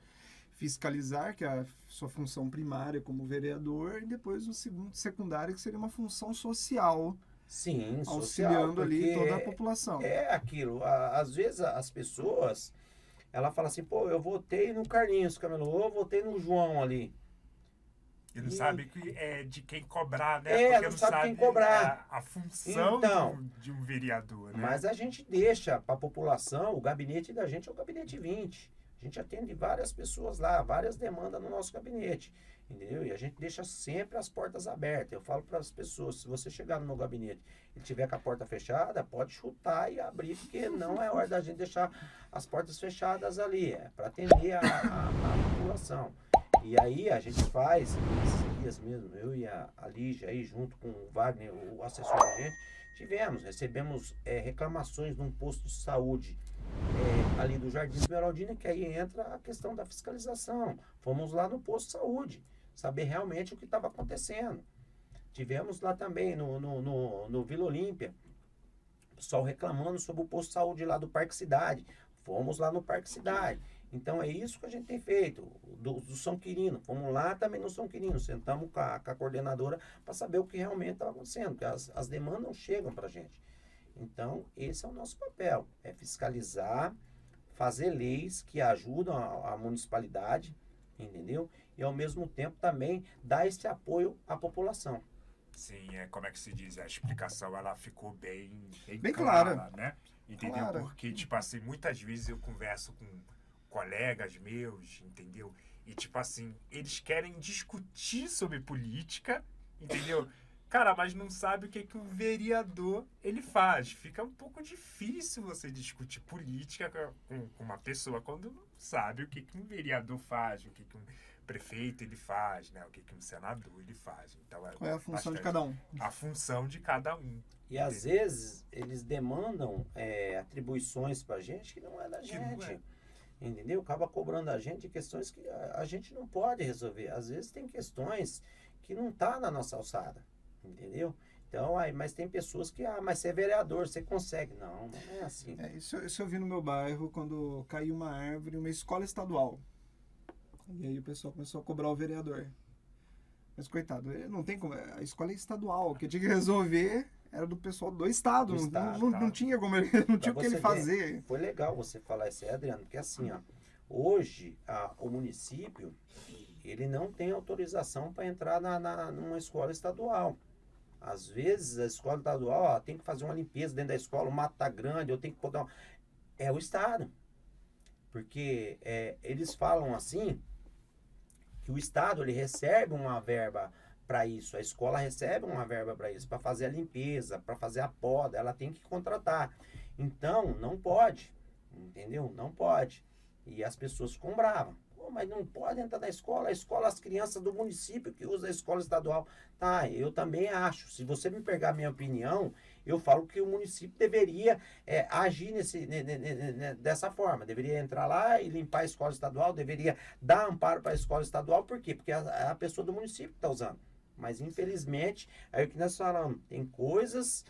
Fiscalizar, que é a sua função primária como vereador, e depois o segundo, secundário, que seria uma função social, Sim, auxiliando social, ali porque toda a população. é aquilo, às vezes as pessoas, ela fala assim, pô, eu votei no Carlinhos Camelô, eu votei no João ali. E não sabe que é de quem cobrar, né? É, Porque não sabe quem cobrar. A função Então, de um vereador, né? Mas a gente deixa para a população, o gabinete da gente é o gabinete 20. A gente atende várias pessoas lá, várias demandas no nosso gabinete, entendeu? E a gente deixa sempre as portas abertas. Eu falo para as pessoas, se você chegar no meu gabinete e tiver com a porta fechada, pode chutar e abrir, porque não é hora da gente deixar as portas fechadas ali, é para atender a população. E aí a gente faz, esses dias mesmo, eu e a Lígia aí, junto com o Wagner, o assessor da gente, recebemos reclamações num posto de saúde ali do Jardim Esmeraldina, que aí entra a questão da fiscalização. Fomos lá no posto de saúde, saber realmente o que estava acontecendo. Tivemos lá também no Vila Olímpia, pessoal reclamando sobre o posto de saúde lá do Parque Cidade. Fomos lá no Parque Cidade. Então é isso que a gente tem feito, do São Quirino. Fomos lá também no São Quirino, sentamos com a coordenadora para saber o que realmente estava acontecendo, porque as demandas não chegam para a gente. Então, esse é o nosso papel, é fiscalizar, fazer leis que ajudam a municipalidade, entendeu? E ao mesmo tempo também dar esse apoio à população. Sim, como é que se diz? A explicação, ela ficou bem clara, né? Entendeu? Clara. Porque, tipo assim, muitas vezes eu converso com colegas meus, entendeu? E, tipo assim, eles querem discutir sobre política, entendeu? Cara, mas não sabe o que um vereador ele faz. Fica um pouco difícil você discutir política com uma pessoa quando não sabe o que um vereador faz, o que um prefeito ele faz, né? O que um senador ele faz. Então, Qual é a função de cada um? A função de cada um. E às vezes eles demandam atribuições pra gente que não é da gente. não é. Entendeu? Acaba cobrando a gente questões que a gente não pode resolver. Às vezes tem questões que não tá na nossa alçada. Entendeu? Então, mas tem pessoas que, mas você é vereador, você consegue. Não é assim. Isso eu vi no meu bairro quando caiu uma árvore, uma escola estadual. E aí o pessoal começou a cobrar o vereador. Mas coitado, não tem como. A escola é estadual, o que tinha que resolver era do pessoal do estado. Não tinha como ele, não tinha o que ele fazer. Foi legal você falar isso aí, Adriano, porque assim, ó, hoje o município ele não tem autorização para entrar numa escola estadual. Às vezes a escola estadual tem que fazer uma limpeza dentro da escola, o mato tá grande, eu tenho que botar é o estado. Porque eles falam assim que o estado ele recebe uma verba para isso, a escola recebe uma verba para isso, para fazer a limpeza, para fazer a poda, ela tem que contratar. Então, não pode, entendeu? Não pode. E as pessoas ficam bravas. Mas não pode entrar na escola, as crianças do município que usam a escola estadual. Tá, eu também acho. Se você me pegar a minha opinião, eu falo que o município deveria agir dessa forma. Deveria entrar lá e limpar a escola estadual, deveria dar amparo para a escola estadual. Por quê? Porque é a pessoa do município que está usando. Mas, infelizmente, é o que nós falamos. Tem coisas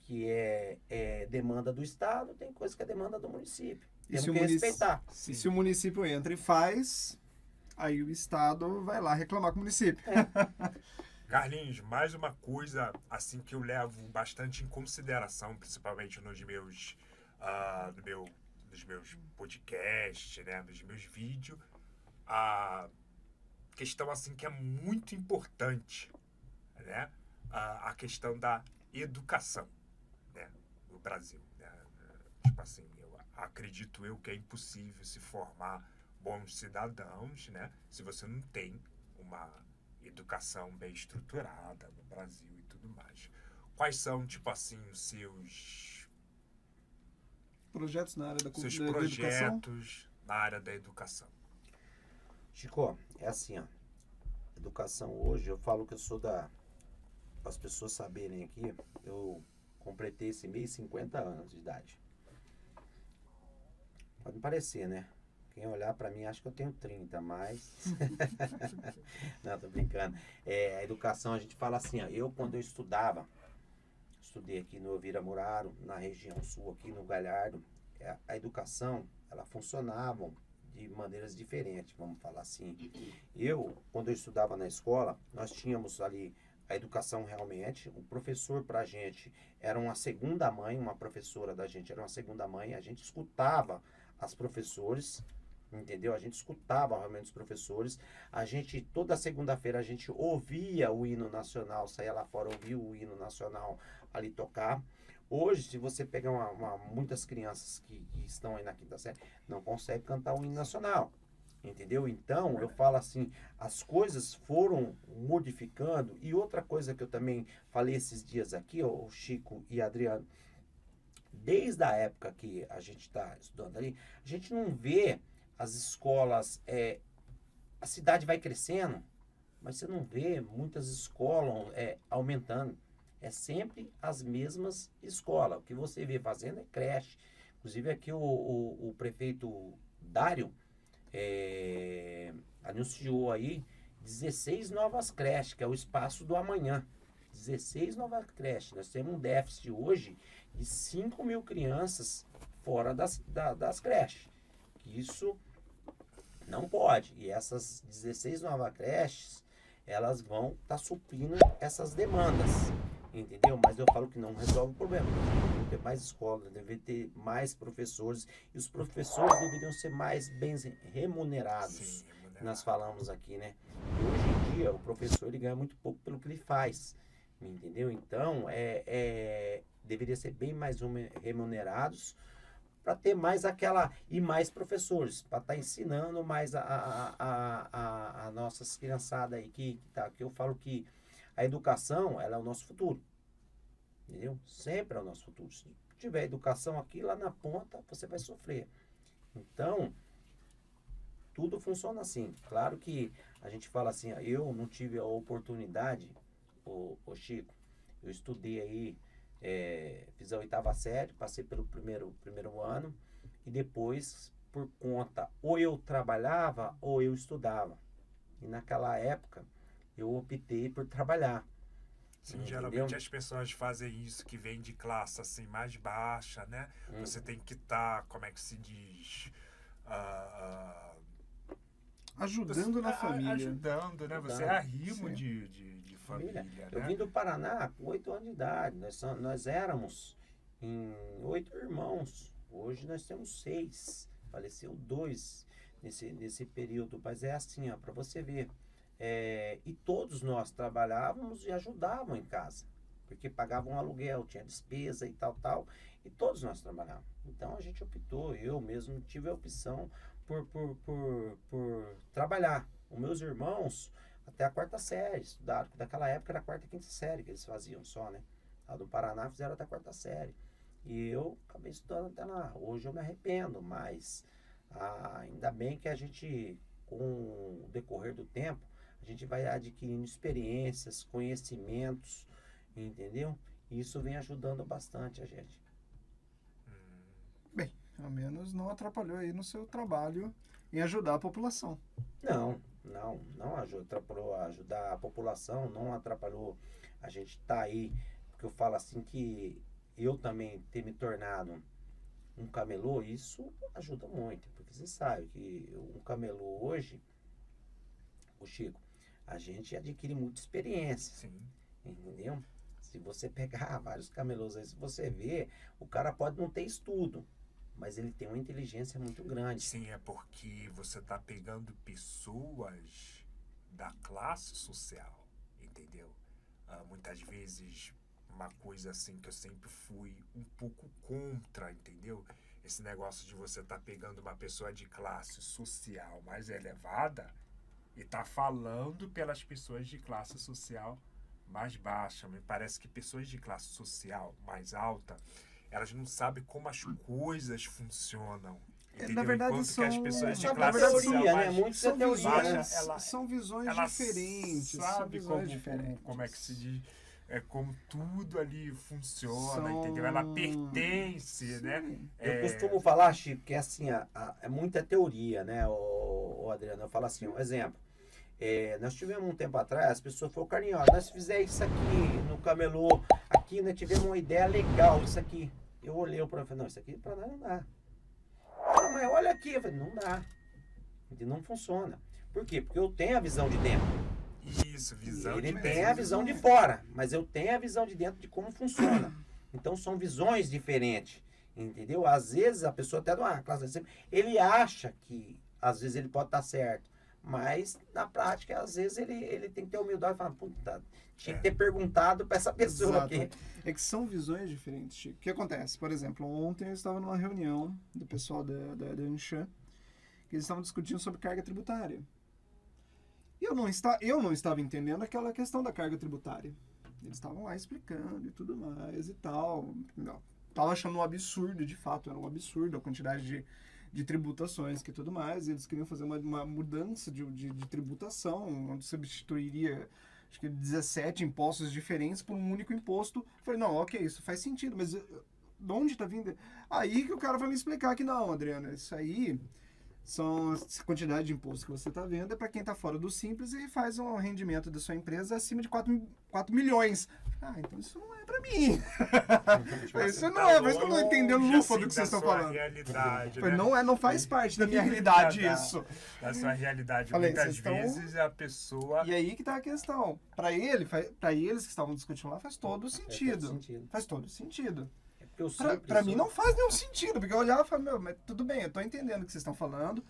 que é demanda do Estado, tem coisas que é demanda do município. Temos que respeitar. Se o município entra e faz, aí o Estado vai lá reclamar com o município. Carlinhos, mais uma coisa assim que eu levo bastante em consideração, principalmente nos meus podcasts, né, nos meus vídeos, a questão assim que é muito importante, né, a questão da educação, né, no Brasil, né? Tipo assim, acredito eu que é impossível se formar bons cidadãos, né, se você não tem uma educação bem estruturada no Brasil e tudo mais. Quais são, tipo assim, os seus projetos na área da seus da educação? projetos na área da educação? Chico, é assim, ó. Educação hoje, eu falo que eu sou para as pessoas saberem aqui, eu completei esse mês 50 anos de idade. Pode parecer, né? Quem olhar para mim acha que eu tenho 30, mas... Não, tô brincando. A educação, a gente fala assim, ó, eu quando eu estudei aqui no Elvira Muraro, na região sul, aqui no Galhardo, a educação, ela funcionava de maneiras diferentes, vamos falar assim. Quando eu estudava na escola, nós tínhamos ali a educação realmente, o professor pra gente era uma segunda mãe, uma professora da gente era uma segunda mãe, a gente escutava as professores, entendeu? A gente escutava realmente os professores, toda segunda-feira a gente ouvia o hino nacional, saía lá fora, ouvia o hino nacional ali tocar. Hoje, se você pegar muitas crianças que estão aí na quinta série, não conseguem cantar o hino nacional, entendeu? Então, eu falo assim, as coisas foram modificando, e outra coisa que eu também falei esses dias aqui, ó, o Chico e Adriano, desde a época que a gente está estudando ali, a gente não vê as escolas, a cidade vai crescendo, mas você não vê muitas escolas aumentando. É sempre as mesmas escolas. O que você vê fazendo é creche. Inclusive aqui o prefeito Dário anunciou aí 16 novas creches, que é o espaço do amanhã. 16 novas creches. Nós temos um déficit hoje de 5 mil crianças fora das creches. Isso não pode. E essas 16 novas creches, elas vão estar suprindo essas demandas. Entendeu? Mas eu falo que não resolve o problema. Deveria ter mais escolas, deveria ter mais professores. E os professores deveriam ser mais bem remunerados. Sim, Nós falamos aqui, né? E hoje em dia, o professor ele ganha muito pouco pelo que ele faz. Entendeu? Então, deveria ser bem mais remunerados para ter mais e mais professores, para estar ensinando mais a nossas criançadas aí, que eu falo que a educação, ela é o nosso futuro, entendeu? Sempre é o nosso futuro. Se tiver educação aqui, lá na ponta, você vai sofrer. Então, tudo funciona assim. Claro que a gente fala assim, eu não tive a oportunidade, ô Chico, eu estudei aí, fiz a 8ª série, passei pelo primeiro ano, e depois, por conta, ou eu trabalhava ou eu estudava. E naquela época, eu optei por trabalhar. Sim, geralmente as pessoas fazem isso, que vem de classe assim mais baixa, né? Você tem que estar, como é que se diz? Ajudando na família. Ajudando, né? Você é arrimo de família, né? Eu vim do Paraná com 8 anos de idade. Nós éramos em 8 irmãos. Hoje nós temos 6. Faleceu 2 nesse período. Mas é assim, ó, para você ver. E todos nós trabalhávamos e ajudavam em casa, porque pagavam aluguel, tinha despesa e tal, e todos nós trabalhávamos. Então a gente optou, eu mesmo tive a opção por trabalhar. Os meus irmãos até a 4ª série estudaram, daquela época era a 4ª e 5ª série que eles faziam só, né? Lá do Paraná fizeram até a 4ª série. E eu acabei estudando até lá. Hoje eu me arrependo, mas ainda bem que a gente, com o decorrer do tempo, a gente vai adquirindo experiências, conhecimentos, entendeu? E isso vem ajudando bastante a gente. Bem, ao menos não atrapalhou aí no seu trabalho em ajudar a população. Não atrapalhou ajudar a população, não atrapalhou a gente estar aí, porque eu falo assim que eu também ter me tornado um camelô, isso ajuda muito, porque você sabe que um camelô hoje, o Chico, a gente adquire muita experiência. Sim. Entendeu? Se você pegar vários camelôs aí, se você vê, o cara pode não ter estudo, mas ele tem uma inteligência muito grande. Sim, é porque você tá pegando pessoas da classe social, entendeu? Muitas vezes, uma coisa assim que eu sempre fui um pouco contra, entendeu? Esse negócio de você tá pegando uma pessoa de classe social mais elevada e tá falando pelas pessoas de classe social mais baixa. Me parece que pessoas de classe social mais alta, elas não sabem como as coisas funcionam. Entendeu? Na verdade, Enquanto que as pessoas de São classe teoria, social né? mais Muito são teoria, visões, né? são visões ela diferentes. São sabe visões diferentes. como é que se diz, como tudo ali funciona, São- entendeu? Ela pertence, né? Eu costumo falar, Chico, que assim, é muita teoria, né, o Adriano? Eu falo assim, um exemplo. Nós tivemos um tempo atrás, as pessoas falaram, Carlinhos, ó, nós fizemos isso aqui no camelô, aqui nós tivemos uma ideia legal, isso aqui. Eu olhei para ele e falei, não, isso aqui para nós não dá. Ah, mas olha aqui, eu falei, não dá. Não funciona. Por quê? Porque eu tenho a visão de dentro. Isso, visão Ele de tem dentro. a visão de fora, mas eu tenho a visão de dentro de como funciona. Então são visões diferentes, entendeu? Às vezes a pessoa até de uma classe, ele acha que às vezes ele pode estar certo, mas na prática às vezes ele tem que ter humildade e falar, puta, tinha que ter perguntado para essa pessoa Exato. aqui. É que são visões diferentes, Chico. O que acontece? Por exemplo, ontem eu estava numa reunião do pessoal da Anshan, que eles estavam discutindo sobre carga tributária. E eu não estava entendendo aquela questão da carga tributária. Eles estavam lá explicando e tudo mais e tal. Estava achando um absurdo, de fato, era um absurdo a quantidade de tributações que tudo mais. Eles queriam fazer uma mudança de tributação, onde substituiria, acho que 17 impostos diferentes por um único imposto. Eu falei, não, ok, isso faz sentido, mas de onde está vindo? Aí que o cara vai me explicar que não, Adriana, isso aí são a quantidade de imposto que você está vendo, é para quem está fora do Simples e faz um rendimento da sua empresa acima de 4 milhões. Ah, então isso não é para mim. Isso não é, mas eu não estou entendendo lufa do que vocês estão falando. Realidade, Falei, né? não faz parte da minha realidade isso. Da sua realidade. Falei, Muitas vocês estão- vezes a pessoa... E aí que tá a questão. Para eles que estavam discutindo lá, faz todo sentido. Faz todo sentido. É porque o simples, Pra mim não faz nenhum sentido, porque eu olhava e falava, meu, mas tudo bem, eu tô entendendo o que vocês estão falando,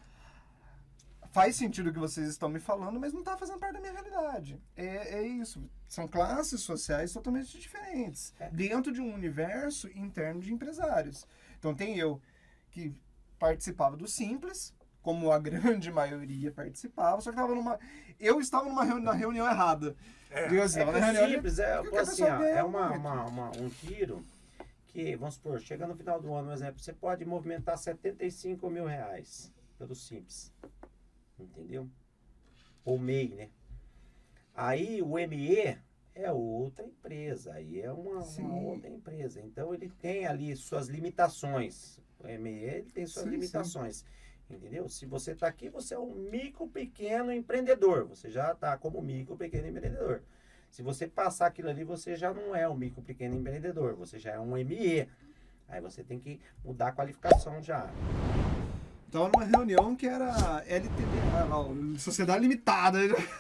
faz sentido o que vocês estão me falando, mas não tá fazendo parte da minha realidade. É isso. São classes sociais totalmente diferentes, dentro de um universo interno de empresários. Então tem eu que participava do Simples, como a grande maioria participava, só que eu estava na reunião errada. Digo assim, É na que o reunião simples, porque a assim, pessoa ganha é muito. um tiro que, vamos supor, chega no final do ano, por exemplo, você pode movimentar 75 mil reais pelo Simples, entendeu? Ou MEI, né? Aí o ME é outra empresa, aí é uma outra empresa. Então ele tem ali suas limitações. O ME ele tem suas limitações. Entendeu? Se você está aqui, você é um micro, pequeno empreendedor. Você já está como micro, pequeno empreendedor. Se você passar aquilo ali, você já não é um micro, pequeno empreendedor. Você já é um ME. Aí você tem que mudar a qualificação já. Estava numa reunião que era LTD, Sociedade Limitada.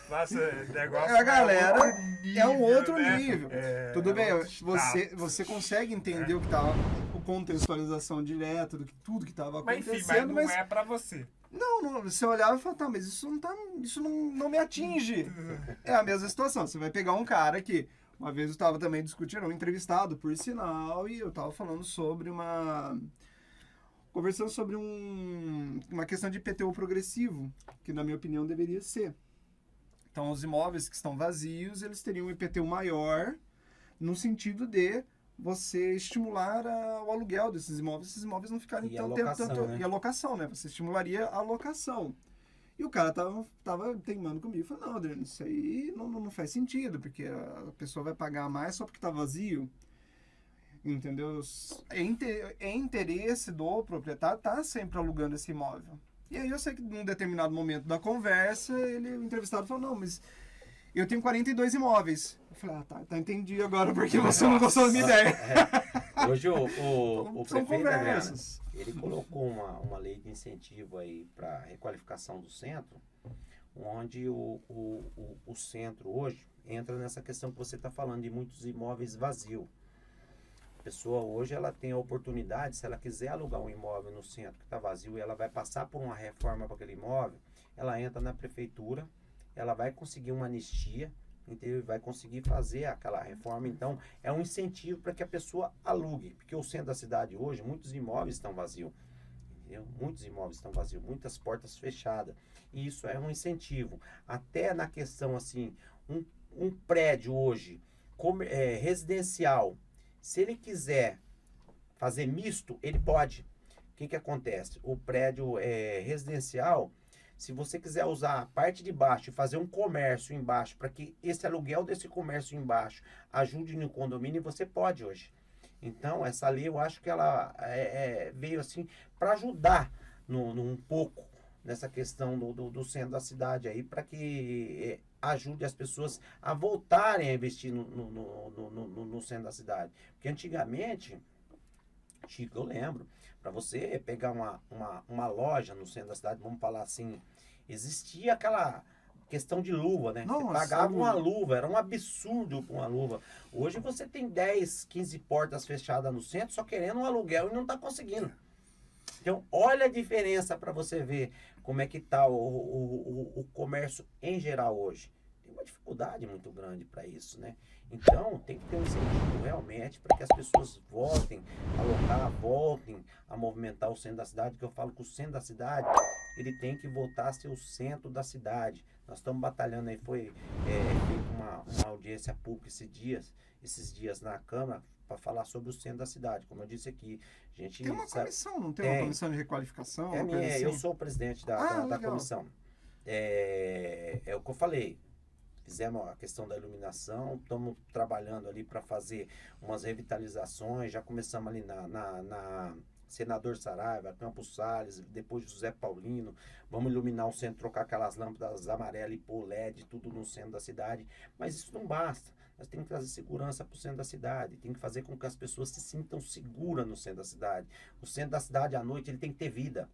Nossa, negócio A galera é um outro né? nível. Tudo bem, outro status. você consegue entender o que estava, a contextualização direta do que tudo que estava Mas enfim, acontecendo, mas não é pra você. não, você olhava e falava, tá, mas isso não me atinge. É a mesma situação. Você vai pegar um cara que, uma vez eu estava também discutindo, um entrevistado, por sinal, e eu estava falando sobre conversando sobre uma questão de IPTU progressivo, que na minha opinião deveria ser. Então, os imóveis que estão vazios, eles teriam um IPTU maior, no sentido de você estimular o aluguel desses imóveis, esses imóveis não ficarem tanto tempo... Né? E a locação, né? Você estimularia a locação. E o cara tava teimando comigo, falou, não, Adriano, isso aí não faz sentido, porque a pessoa vai pagar mais só porque está vazio. Entendeu? É interesse do proprietário estar sempre alugando esse imóvel. E aí eu sei que num determinado momento da conversa, o entrevistado falou, não, mas eu tenho 42 imóveis. Eu falei, tá, entendi agora porque você não gostou da minha ideia. Hoje o São prefeito, conversas. ele colocou uma lei de incentivo aí para requalificação do centro, onde o centro hoje entra nessa questão que você está falando de muitos imóveis vazios. A pessoa hoje ela tem a oportunidade, se ela quiser alugar um imóvel no centro que está vazio e ela vai passar por uma reforma para aquele imóvel, ela entra na prefeitura, ela vai conseguir uma anistia, entendeu? Vai conseguir fazer aquela reforma. Então, é um incentivo para que a pessoa alugue, porque o centro da cidade hoje, muitos imóveis estão vazios. Entendeu? Muitos imóveis estão vazios, muitas portas fechadas. E isso é um incentivo. Até na questão assim, um prédio hoje residencial, se ele quiser fazer misto, ele pode. O que acontece? O prédio residencial, se você quiser usar a parte de baixo e fazer um comércio embaixo, para que esse aluguel desse comércio embaixo ajude no condomínio, você pode hoje. Então, essa lei eu acho que ela veio assim para ajudar um pouco nessa questão do centro da cidade aí, para que ajude as pessoas a voltarem a investir no centro da cidade. Porque antigamente, Chico, eu lembro, para você pegar uma loja no centro da cidade, vamos falar assim, existia aquela questão de luva, né? Nossa, você pagava uma luva, era um absurdo uma luva. Hoje você tem 10, 15 portas fechadas no centro, só querendo um aluguel e não está conseguindo. Então, olha a diferença para você ver como é que está o comércio em geral hoje. Tem uma dificuldade muito grande para isso, né? Então, tem que ter um incentivo realmente para que as pessoas voltem a locar, voltem a movimentar o centro da cidade, que eu falo que o centro da cidade, ele tem que voltar a ser o centro da cidade. Nós estamos batalhando aí, foi feita uma audiência pública esses dias na Câmara, para falar sobre o centro da cidade. Como eu disse aqui, a gente tem uma comissão, não tem uma comissão de requalificação? Assim? Eu sou o presidente da comissão. É o que eu falei. Fizemos a questão da iluminação, estamos trabalhando ali para fazer umas revitalizações, já começamos ali na Senador Saraiva, Campos Salles, depois José Paulino, vamos iluminar o centro, trocar aquelas lâmpadas amarelas e pôr LED, tudo no centro da cidade, mas isso não basta. Nós temos que trazer segurança para o centro da cidade, tem que fazer com que as pessoas se sintam seguras no centro da cidade. O centro da cidade à noite ele tem que ter vida,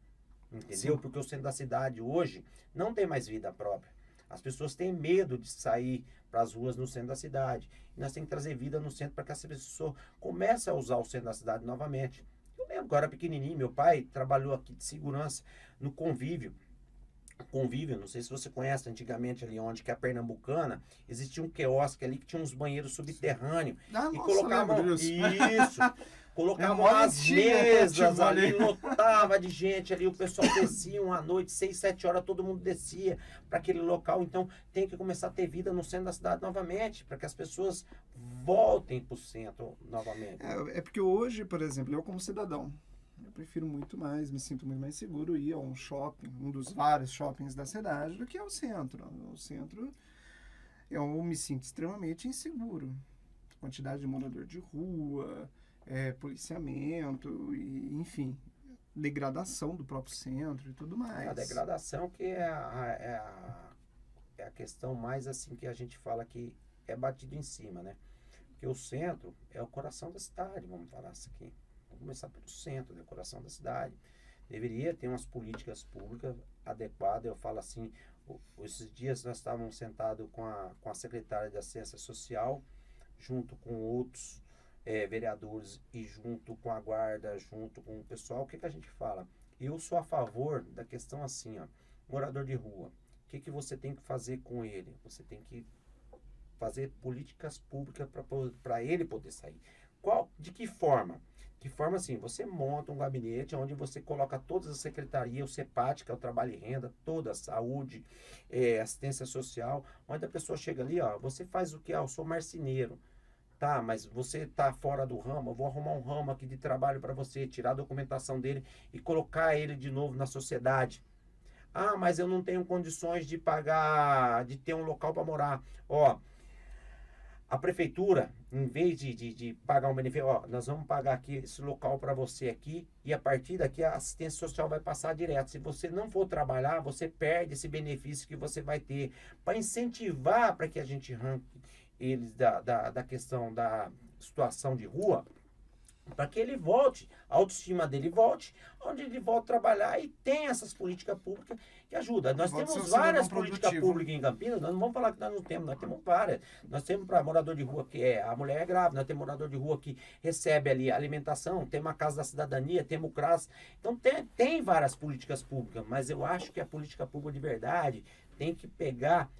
entendeu? Sim. Porque o centro da cidade hoje não tem mais vida própria. As pessoas têm medo de sair para as ruas no centro da cidade. E nós temos que trazer vida no centro para que essa pessoa comece a usar o centro da cidade novamente. Eu lembro que eu era pequenininho, meu pai trabalhou aqui de segurança no Convívio. Convívio, não sei se você conhece, antigamente ali onde que é a Pernambucana, existia um quiosque ali que tinha uns banheiros subterrâneos. E colocavam isso. Colocavam as mesas ali, lotava de gente ali, o pessoal descia à noite, 6, 7 horas, todo mundo descia para aquele local. Então tem que começar a ter vida no centro da cidade novamente, para que as pessoas voltem para o centro novamente. É porque hoje, por exemplo, eu como cidadão, eu prefiro muito mais, me sinto muito mais seguro ir a um shopping, um dos vários shoppings da cidade, do que ao centro. O centro, eu me sinto extremamente inseguro. Quantidade de morador de rua, policiamento, e, enfim, degradação do próprio centro e tudo mais. A degradação que é a questão mais assim que a gente fala que é batido em cima, né? Porque o centro é o coração da cidade, vamos falar isso aqui. Vamos começar pelo centro, né? Coração da cidade. Deveria ter umas políticas públicas adequadas. Eu falo assim, esses dias nós estávamos sentados com a secretária de Assistência Social, junto com outros vereadores e junto com a guarda, junto com o pessoal. O que a gente fala? Eu sou a favor da questão assim, ó, morador de rua. O que você tem que fazer com ele? Você tem que fazer políticas públicas para ele poder sair. De que forma? De forma assim, você monta um gabinete onde você coloca todas as secretarias, o CEPAT, que é o trabalho e renda, toda a saúde, assistência social, onde a pessoa chega ali, ó, você faz o que? Eu sou marceneiro. Tá, mas você tá fora do ramo, eu vou arrumar um ramo aqui de trabalho para você, tirar a documentação dele e colocar ele de novo na sociedade. Ah, mas eu não tenho condições de pagar, de ter um local para morar. Ó, a prefeitura, em vez de pagar um benefício, ó, nós vamos pagar aqui esse local para você aqui e a partir daqui a assistência social vai passar direto. Se você não for trabalhar, você perde esse benefício que você vai ter. Para incentivar para que a gente arranque eles da questão da situação de rua, para que ele volte, a autoestima dele volte, onde ele volta a trabalhar e tem essas políticas públicas que ajudam. Nós temos várias políticas públicas em Campinas, nós não vamos falar que nós não temos, nós temos várias. Nós temos para morador de rua, que a mulher é grávida, nós temos morador de rua que recebe ali alimentação, tem uma Casa da Cidadania, temos o CRAS. Então tem várias políticas públicas, mas eu acho que a política pública de verdade tem que pegar,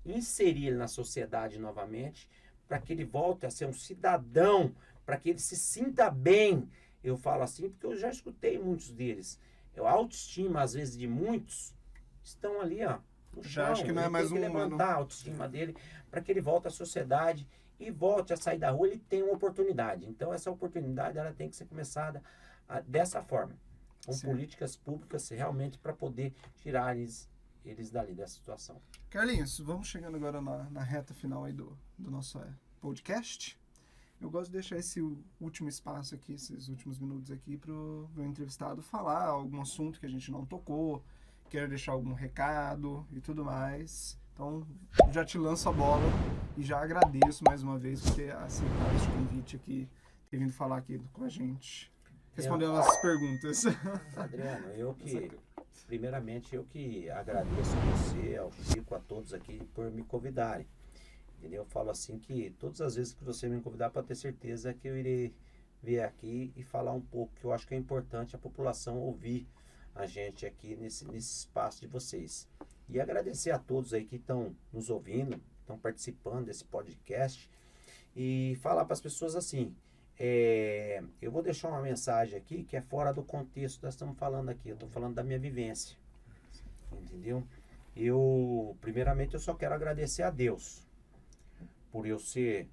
inserir ele na sociedade novamente, para que ele volte a ser um cidadão, para que ele se sinta bem. Eu falo assim porque eu já escutei muitos deles. A autoestima, às vezes, de muitos estão ali, ó, no chão. Já acho que não é mais tem que levantar a autoestima dele para que ele volte à sociedade e volte a sair da rua. Ele tem uma oportunidade. Então, essa oportunidade ela tem que ser começada dessa forma, com políticas públicas realmente para poder tirar eles dali dessa situação. Carlinhos, vamos chegando agora na reta final aí do nosso podcast. Eu gosto de deixar esse último espaço aqui, esses últimos minutos aqui, para o meu entrevistado falar algum assunto que a gente não tocou, quer deixar algum recado e tudo mais. Então, já te lanço a bola e já agradeço mais uma vez por ter aceitado esse convite aqui, ter vindo falar aqui com a gente, respondendo as perguntas. Adriano, primeiramente eu que agradeço a você, ao Chico, a todos aqui por me convidarem. Eu falo assim que todas as vezes que você me convidar, pode ter certeza que eu irei vir aqui e falar um pouco, que eu acho que é importante a população ouvir a gente aqui nesse espaço de vocês. E agradecer a todos aí que estão nos ouvindo, estão participando desse podcast, e falar para as pessoas assim, eu vou deixar uma mensagem aqui que é fora do contexto que nós estamos falando aqui, eu estou falando da minha vivência, entendeu? Primeiramente, eu só quero agradecer a Deus por eu ser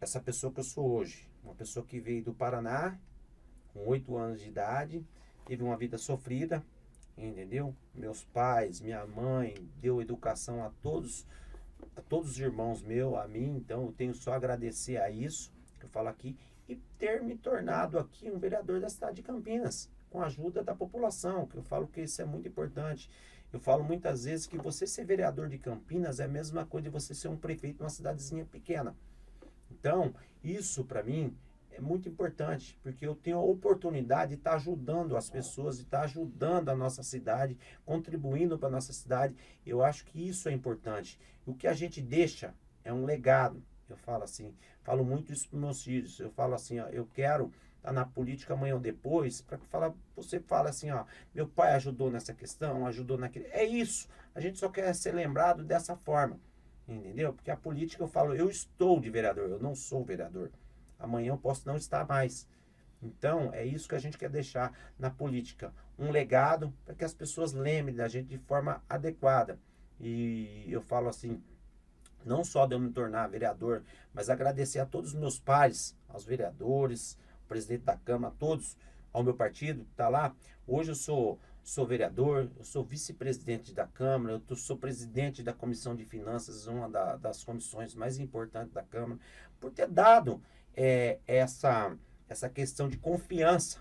essa pessoa que eu sou hoje. Uma pessoa que veio do Paraná, com 8 anos de idade, teve uma vida sofrida, entendeu? Meus pais, minha mãe, deu educação a todos os irmãos meus, a mim, então eu tenho só a agradecer a isso, que eu falo aqui, e ter me tornado aqui um vereador da cidade de Campinas, com a ajuda da população, que eu falo que isso é muito importante. Eu falo muitas vezes que você ser vereador de Campinas é a mesma coisa de você ser um prefeito de uma cidadezinha pequena. Então, isso para mim é muito importante, porque eu tenho a oportunidade de estar ajudando as pessoas, de estar ajudando a nossa cidade, contribuindo para a nossa cidade. Eu acho que isso é importante. O que a gente deixa é um legado. Eu falo assim, falo muito isso para meus filhos. Eu falo assim, ó, eu quero estar na política amanhã ou depois, para que você fala assim, ó, meu pai ajudou nessa questão, ajudou naquele. É isso. A gente só quer ser lembrado dessa forma, entendeu? Porque a política, eu falo, eu estou de vereador, eu não sou vereador. Amanhã eu posso não estar mais. Então, é isso que a gente quer deixar na política. Um legado para que as pessoas lembrem da gente de forma adequada. E eu falo assim, não só de eu me tornar vereador, mas agradecer a todos os meus pares, aos vereadores, o presidente da Câmara, a todos, ao meu partido que está lá. Hoje eu sou vereador, eu sou vice-presidente da Câmara, eu sou presidente da Comissão de Finanças, uma das comissões mais importantes da Câmara, por ter dado essa questão de confiança,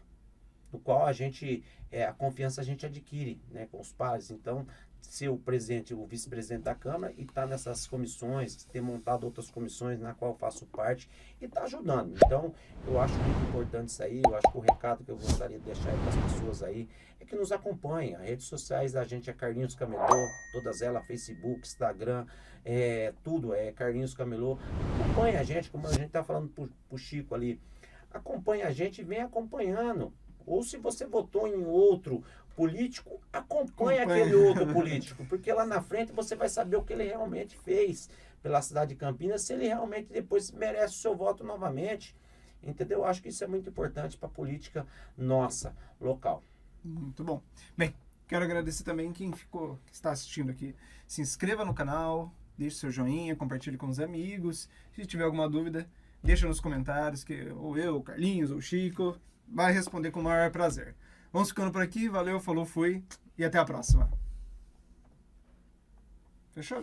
no qual a confiança a gente adquire, né, com os pares. Então, ser o presidente, o vice-presidente da Câmara e estar nessas comissões, ter montado outras comissões na qual eu faço parte e estar ajudando. Então, eu acho muito importante isso aí. Eu acho que o recado que eu gostaria de deixar para as pessoas aí é que nos acompanhem. As redes sociais da gente é Carlinhos Camelô, todas elas, Facebook, Instagram, tudo é Carlinhos Camelô. Acompanhe a gente, como a gente está falando pro Chico ali. Acompanhe a gente e vem acompanhando. Ou se você votou em outro político, acompanhe aquele outro político, porque lá na frente você vai saber o que ele realmente fez pela cidade de Campinas, se ele realmente depois merece o seu voto novamente, entendeu? Eu acho que isso é muito importante para a política nossa, local. Muito bom. Bem, quero agradecer também que está assistindo aqui. Se inscreva no canal, deixe seu joinha, compartilhe com os amigos. Se tiver alguma dúvida, deixa nos comentários, que ou eu, o Carlinhos, ou o Chico vai responder com o maior prazer. Vamos ficando por aqui. Valeu, falou, fui. E até a próxima. Fechou, Linha?